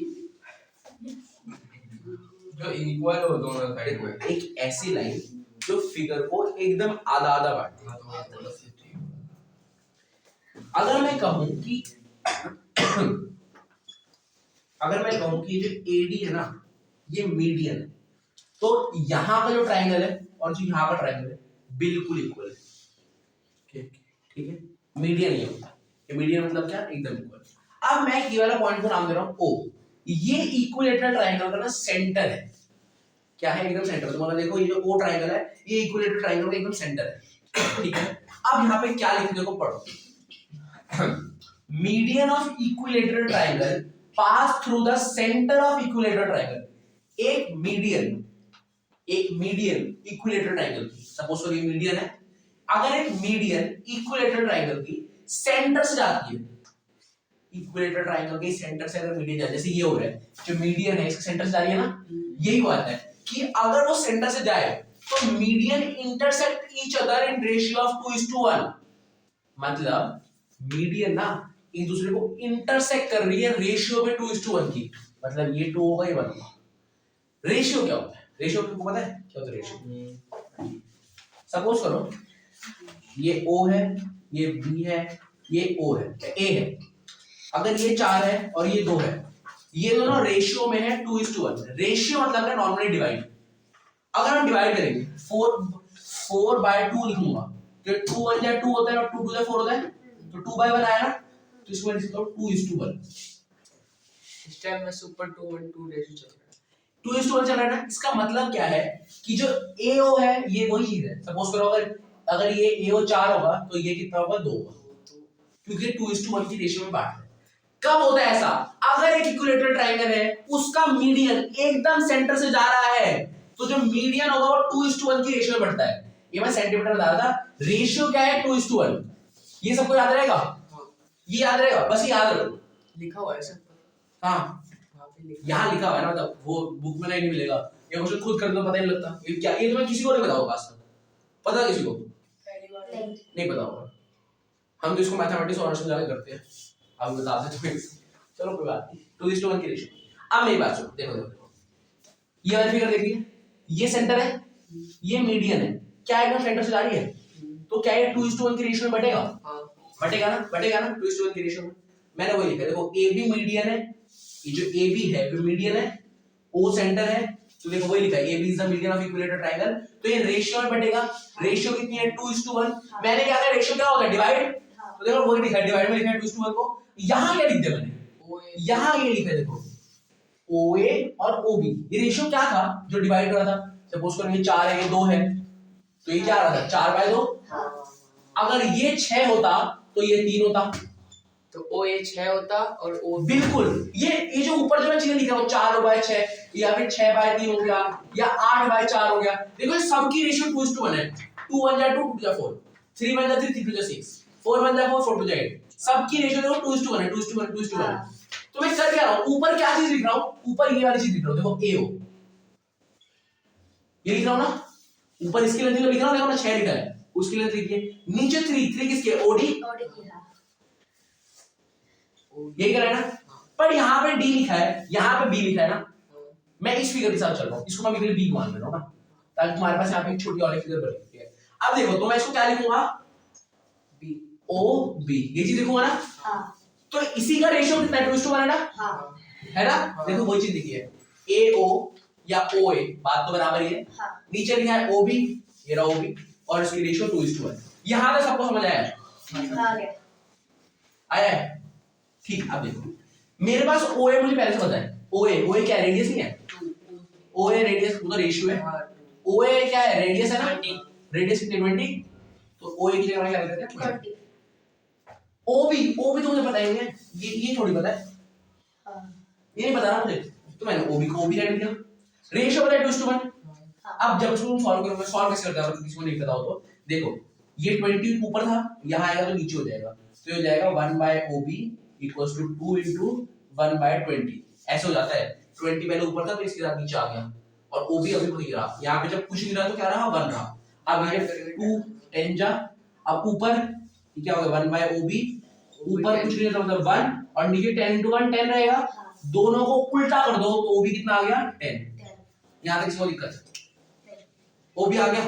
जो इक्वल हो दोनों साइड में। एक ऐसी लाइन जो फिगर को एकदम आधा आधा बांटती है। हाँ, तो वो बस ये ठीक है। अगर मैं कहूं कि अगर मैं कहूं कि जो AD है ना, ये मीडियन है, तो यहां का जो ट्रायंगल है और जो यहां का ट्रायंगल है बिल्कुल इक्वल है, ठीक है। मीडियन ये होता है, ये मीडियन मतलब क्या? एकदम इक्वल। अब मैं ये वाला पॉइंट को नाम दे रहा हूं O। ये इक्विलेटरल ट्रायंगल का ना सेंटर है, क्या है? एकदम सेंटर। तुम्हारा देखो ये जो O ट्रायंगल है, ये इक्विलेटरल ट्रायंगल का एकदम सेंटर है, ठीक है। अब यहाँ पे क्या लिखने को पढ़ो, median of equilateral triangle pass through the centre of equilateral triangle. एक मीडियन इक्विलेटरल ट्रायंगल, सपोज करो ये मीडियन है, अगर एक मीडियन इक्विलेटरल ट्रायंगल की सेंटर से जाती है, इक्विलेटरल ट्रायंगल के सेंटर से अगर मीडियन जाए, जैसे ये हो रहा है, जो मीडियन है इसके सेंटर से जा रही है ना, यही बात है कि अगर वो सेंटर से जाए तो median intersect each other in ratio of 2:1। मतलब मीडियन ना एक दूसरे को इंटरसेक्ट कर रही है रेशियो में 2:1 की, मतलब ये 2 होगा, ये 1 होगा। रेशियो क्या होता है? रेशियो तुमको पता है क्या होता है रेशियो? सपोज करो ये O है, ये B है, ये O है, A है। अगर ये 4 है और ये 2 है, ये दोनों रेशियो में है 2:1। रेशियो मतलब है नॉर्मली डिवाइड। अगर हम डिवाइड करेंगे 4/2 लिखूंगा, तो 2 1 जा 2 होता है और 2 2 जा 4 होता है, तो 2/1 आया ना, तो इसको लिख सकता हूं 2:1। सिस्टम में सुपर 2:1 रेशियो चल रहा है। 2:1 चल रहा है ना, इसका मतलब क्या है कि जो AO है ये वही चीज है। सपोज करो अगर ये AO 4 होगा तो ये कितना होगा 2 होगा, क्योंकि 2:1 की रेशियो में बांट है। कब होता है ऐसा? अगर एक इक्विलेटरल ट्रायंगल है उसका मीडियन एकदम सेंटर से जा रहा है तो जो मीडियन होगा वो 2:1 की रेशियो में बढ़ता है। ये मैं सेंटीमीटर में बता रहा था, रेशियो क्या है 2:1। ये सबको याद रहेगा, ये याद रहेगा, बस ये याद रखो। लिखा हुआ है सर, हाँ वहाँ पे लिखा यहाँ लिखा हुआ है ना, मतलब वो बुक में नहीं मिलेगा, ये क्वेश्चन खुद करने को पता नहीं लगता। ये क्या, ये तो मैं किसी को नहीं बताऊंगा आज तक, पता किसी को नहीं पता होगा। हम तो इसको मैथमेटिक्स ऑनर्स में जाके करते हैं, अब बताते हैं तुम्हें। चलो कोई बात नहीं, 2:1 की रेशियो। अब मेरी बात सुनो, देखो देखो देखो, ये वाली फिगर देखिए, ये सेंटर है, ये मीडियन है, क्या एकदम सेंटर से जा रही है, तो क्या ये 2:1 की रेशियो में बटेगा? बटेगा ना, बटेगा ना 2:1 की रेशियो में। मैंने वही लिखा, देखो AB मीडियन है, ये जो AB है वो मीडियन है, O सेंटर है, तो देखो वही लिखा है AB is the median of equilateral triangle, तो ये रेशियो में बटेगा। रेशियो कितनी है 2:1। मैंने क्या किया, रेशियो क्या होता है डिवाइड, तो देखो वही लिखा है, डिवाइड में लिखा है 2:1 को। यहाँ क्या लिख दिया मैंने, यहाँ ये लिखा है देखो OA और OB, ये रेशियो क्या था जो डिवाइड हो रहा था। सपोज करो ये 4 है, ये 2 है, तो ये क्या आ रहा था 4/2। अगर ये 6 होता तो ये 3 होता, तो OA 6 होता और O बिल्कुल। ये जो ऊपर जो मैं चीजें लिख रहा हूँ 4/6 या फिर 6/3 हो गया या 8/4 हो गया, देखो ये सबकी रेशियो 2:1 है। 2 1 जा 2, 2 जा 4, 3 1 जा 3, 3 2 जा 6, 4 1 जा 4, 4 2 जा 8, सबकी रेशियो देखो 2:1 है, 2:1 2:1 है। तो मैं कर क्या रहा हूँ, ऊपर क्या चीज लिख रहा हूँ, ऊपर ये वाली चीज लिख रहा हूँ, देखो AO ये लिख रहा हूँ ना, ऊपर इसकी लेंथ लिख रहा हूँ, देखो ना 6 लिखा है, उसकी लेंथ लिखिए, नीचे 3 किसके, OD, यही कर रहा है ना। पर यहाँ पे D लिखा है, यहाँ पे B लिखा है ना, मैं इस फिगर के साथ चल रहा हूँ, इसको मैं फिगर B मान ले रहा हूँ ना, ताकि तुम्हारे पास यहाँ पे एक छोटी और एक फिगर बनी है। अब देखो तो मैं इसको क्या लिखूंगा, OB, ये चीज लिखूंगा ना, तो इसी का रेशियो कितना है 2:1 है ना, है ना। देखो वही चीज लिखी है, AO या OA, बात तो बराबर ही है। नीचे लिखा है OB, ये रहा OB, और इसकी रेशियो 2:1। यहाँ पे सबको समझ आया, आया है ठीक। अब देखो मेरे पास OA मुझे पहले से पता है, OA क्या है, रेडियस नहीं है, OA रेडियस वो तो रेशियो है, OA क्या है, रेडियस है ना, रेडियस कितनी 20, तो OA की जगह क्या लिख देते हैं OB तो मुझे पता ही नहीं है, ये थोड़ी पता है, ये नहीं पता ना मुझे, तो मैंने OB को OB रख दिया। रेशियो पता है 2:1। अब जब तुम सॉल्व करोगे, सॉल्व कैसे करते हो किसी को नहीं पता हो तो देखो, ये 20 ऊपर था, यहाँ आएगा तो नीचे हो जाएगा, तो ये हो जाएगा 1/OB इक्वल्स टू 2 into 1/20, ऐसे हो जाता है। 20 पहले ऊपर था तो इसके साथ नीचे आ गया, और OB अभी खुद गिरा, यहाँ पे जब कुछ गिरा तो क्या रहा 1 रहा। अब ये 2 10 जा, अब ऊपर ये क्या होगा 1/OB, ऊपर कुछ नहीं था मतलब 1, और नीचे 10 into 1 10 रहेगा, दोनों को उल्टा कर दो तो OB कितना आ गया 10। यहाँ तक किसी को दिक्कत है, OB आ गया,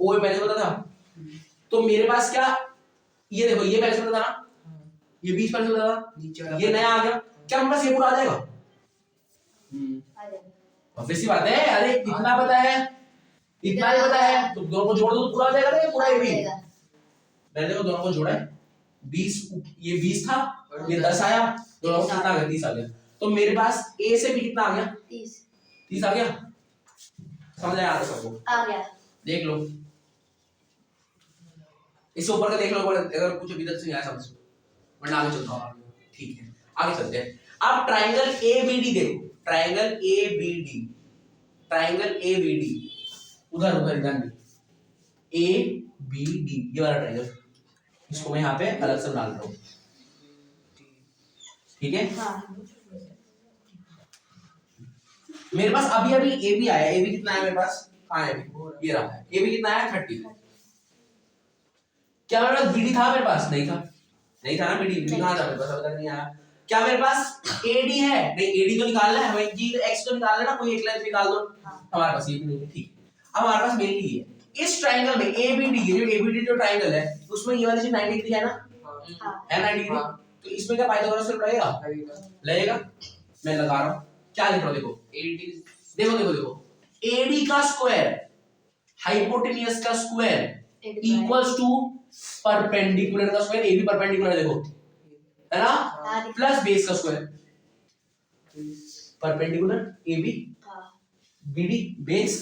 OA पहले पता था, तो मेरे पास क्या, ये देखो ये पहले से पता था ना, ये 20 पहले से पता था, नीचे ये नया आ गया, क्या मेरे पास ये पूरा आ जाएगा, ऑब्वियस सी बात है, अरे इतना पता है, इतना ही पता है, तो दोनों को जोड़ दो तो पूरा आ जाएगा ना, ये पूरा ये भी मैंने देखो दोनों को जोड़ा है, 20 ये 20 था, ये 10 आया, दोनों को कितना आ गया 30 आ गया, तो मेरे पास A से B कितना आ गया 30 आ गया। समझ आया आप सबको, आ गया, देख लो इससे ऊपर का देख लो, अगर कुछ अभी तक से आया समझ, वरना आगे चलता हूं। ठीक है आगे चलते हैं। अब ट्रायंगल ABD देखो, ट्रायंगल ABD, ट्रायंगल ABD उधर उधर इधर ABD, ये वाला ट्रायंगल, इसको मैं यहाँ पे अलग से डाल रहा हूँ, ठीक है। मेरे पास अभी अभी AB आया, AB कितना है मेरे पास, कहाँ है अभी, ये रहा है, AB कितना आया 30। क्या मेरे पास BD था, मेरे पास नहीं था, नहीं था ना BD कहाँ था मेरे पास, अभी तक नहीं आया। क्या मेरे पास AD है, नहीं AD तो निकालना है हमें, जी X तो निकालना है ना, कोई एक लाइन निकाल दो, हमारे पास ये भी नहीं है, ठीक। अब हमारे पास मेनली ये इस ट्रायंगल में ABD, ये जो ABD जो ट्रायंगल है उसमें ये वाली चीज 90 डिग्री है ना, है 90 डिग्री, तो इसमें क्या पाइथागोरस थ्योरम लगेगा, मैं लगा रहा हूँ, क्या लिख रहा हूँ देखो AD, देखो देखो देखो AD का स्क्वायर हाइपोटेनियस का स्क्वायर इक्वल्स टू परपेंडिकुलर का स्क्वायर, AB परपेंडिकुलर देखो है ना, प्लस बेस का स्क्वायर, परपेंडिकुलर AB हाँ BD base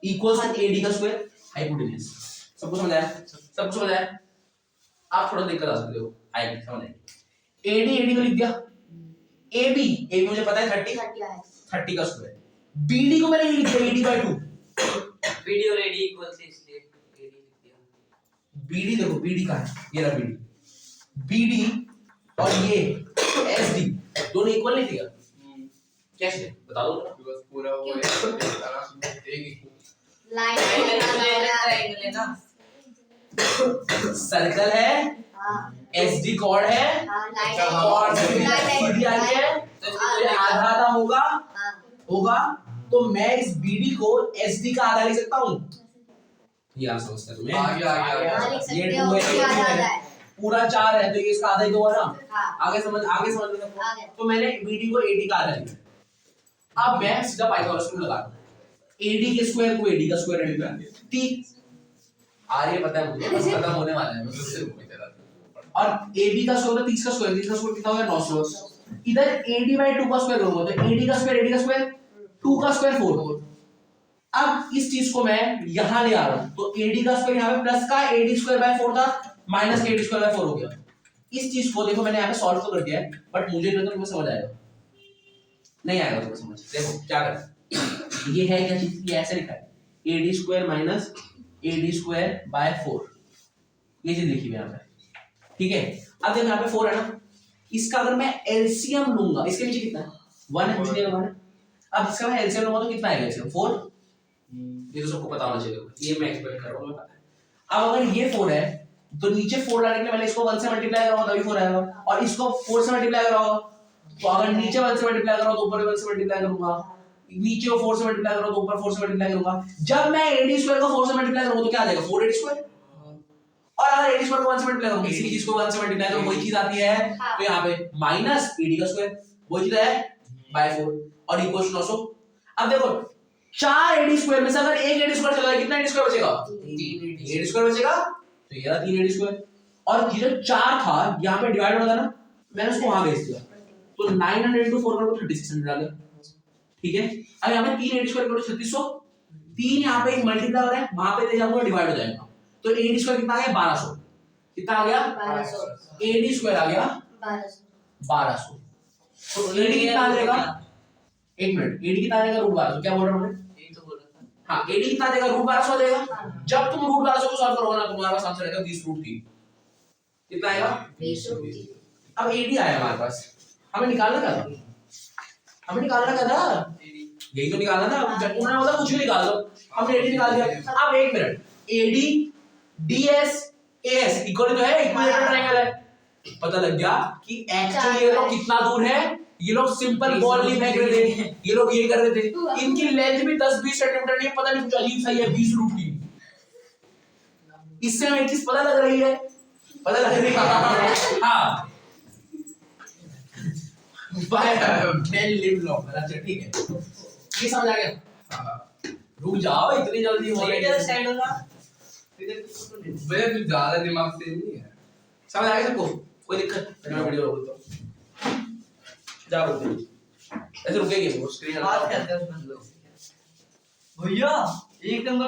equals to AD का स्क्वायर हाइपोटेन्यूज। सबको समझ आया? सबको समझ आया? आप थोड़ा दिक्कत आ सकते हो, आएगी समझ आएगी। AD को लिख दिया, AB मुझे पता है 30 30 का स्क्वायर, BD को मैंने लिख दिया AD/2। वीडियो रेडी इक्वल से इसलिए रेडी लिख दिया। BD देखो, BD कहाँ है? ये रहा BD, BD और ये SD दोनों इक्वल नहीं दिया, कैसे बता दो जरा। बस पूरा वो है सारा एक ही ट्रायंगल है ना, सर्कल है, SD कॉर्ड है, कॉर्ड सीधी आ रही है, तो ये आधा आधा होगा, तो मैं इस BD को SD का आधा लिख सकता हूँ। ये आप समझते हो तुम्हें? आ गया ये 2 है, पूरा 4 है, तो ये इसका आधा ही तो हुआ ना। आगे समझ में सबको। तो मैंने BD को AD का आधा लिखा। अब मैं सीधा पाइथागोरस रूल लगा दूं, AD के स्क्वायर को AD का स्क्वायर रेडी कर, ठीक। आगे पता है मुझे, बस खत्म होने वाला है मुझसे रुक नहीं रहा। और AB का स्क्वायर 30 का स्क्वायर, 30 का स्क्वायर कितना हो गया 900। इधर AD/2 का स्क्वायर करूंगा तो AD का स्क्वायर 2 का स्क्वायर 4। अब इस चीज को मैं यहां ले आ रहा हूं, तो AD का स्क्वायर यहां पे प्लस का AD²/4 था, माइनस का AD²/4 हो गया। इस चीज को देखो मैंने यहां पे सॉल्व तो कर दिया है, बट मुझे नहीं पता तुम्हें समझ आएगा नहीं आएगा तुम्हें समझ। देखो क्या करना, ये है क्या चीज, ये ऐसे लिखा है AD² - AD²/4, ये चीज लिखी हुई है यहां पे, ठीक है। अब देखो यहां पे 4 है ना, इसका अगर मैं एलसीएम लूंगा, इसके नीचे कितना है 1 है, मुझे लगा है। अब इसका मैं एलसीएम लूंगा तो कितना आएगा एलसीएम 4, ये तो सबको पता होना चाहिए, ये मैं एक्सपेक्ट कर रहा हूं, मुझे पता है। अब अगर ये 4 है तो नीचे 4 लाने के लिए मैंने इसको 1 से मल्टीप्लाई करूंगा तभी 4 आएगा, और इसको 4 से मल्टीप्लाई कराऊंगा तो अगर नीचे 1 से मल्टीप्लाई करूंगा तो ऊपर 1 से मल्टीप्लाई करूंगा, नीचे को 4 से मल्टीप्लाई करूंगा तो ऊपर 4 से मल्टीप्लाई करूंगा। जब मैं AD² को 4 से मल्टीप्लाई करूंगा तो क्या आ जाएगा 4AD², और अगर AD² को 1 से मल्टीप्लाई करूंगा, किसी चीज को 1 से मल्टीप्लाई करूंगा वही चीज आती है, तो यहाँ पे माइनस AD का स्क्वायर वही चीज है /4 और इक्वल 900। अब देखो 4 AD² में से अगर एक AD² चला जाए कितना AD² बचेगा, 3 AD² बचेगा, तो ये रहा 3 AD²। और ये जो 4 था यहाँ पे डिवाइड होगा ना, मैंने उसको वहां भेज दिया, तो 900 into 4 करो तो 3600 डाले, ठीक है। अब यहाँ पे 3 AD² करो 3600, 3 यहाँ पे मल्टीप्लाई हो रहा है, वहां पे ले जाऊंगा डिवाइड हो जाएगा, तो AD² कितना आ गया 1200, कितना आ गया 1200, AD² आ गया 1200, तो AD कितना आ जाएगा, एक मिनट, AD कितना आ जाएगा √1200, क्या बोल रहा हूं मैं, यही तो बोल रहा था। हाँ AD कितना आ जाएगा √1200 आ जाएगा। जब तुम √1200 को सॉल्व करोगे ना तुम्हारे पास आंसर आएगा 20√3, कितना आएगा 20√3। अब AD आया हमारे पास, हमें निकालना क्या था, हमें निकालना क्या था, यही तो निकालना था। जब उन्होंने बोला कुछ भी निकाल दो, हमने AD निकाल दिया। अब एक minute, AD DS AS equal तो है, इक्विलेटरल ट्रायंगल है, पता लग गया कि एक्चुअली ये लोग कितना दूर है। ये लोग सिंपल बॉल नहीं फेंक रहे थे, ये लोग ये कर रहे थे, इनकी लेंथ भी 10-20 सेंटीमीटर नहीं, पता नहीं कुछ अजीब सा ही है 20√3। इससे हमें एक चीज पता लग रही है, पता लग रही है हाँ बेल लिव लॉ, अच्छा ठीक है, ये समझ आ गया। रुक जाओ इतनी जल्दी हो रही है, साइड होगा भैया तू ज्यादा दिमाग से नहीं है, समझ आ गया सबको, कोई दिक्कत मैं वीडियो रोक देता हूं, जा रोक दे, ऐसे रुकेगी वो स्क्रीन बात करते हैं उसमें लोग। भैया एक नंबर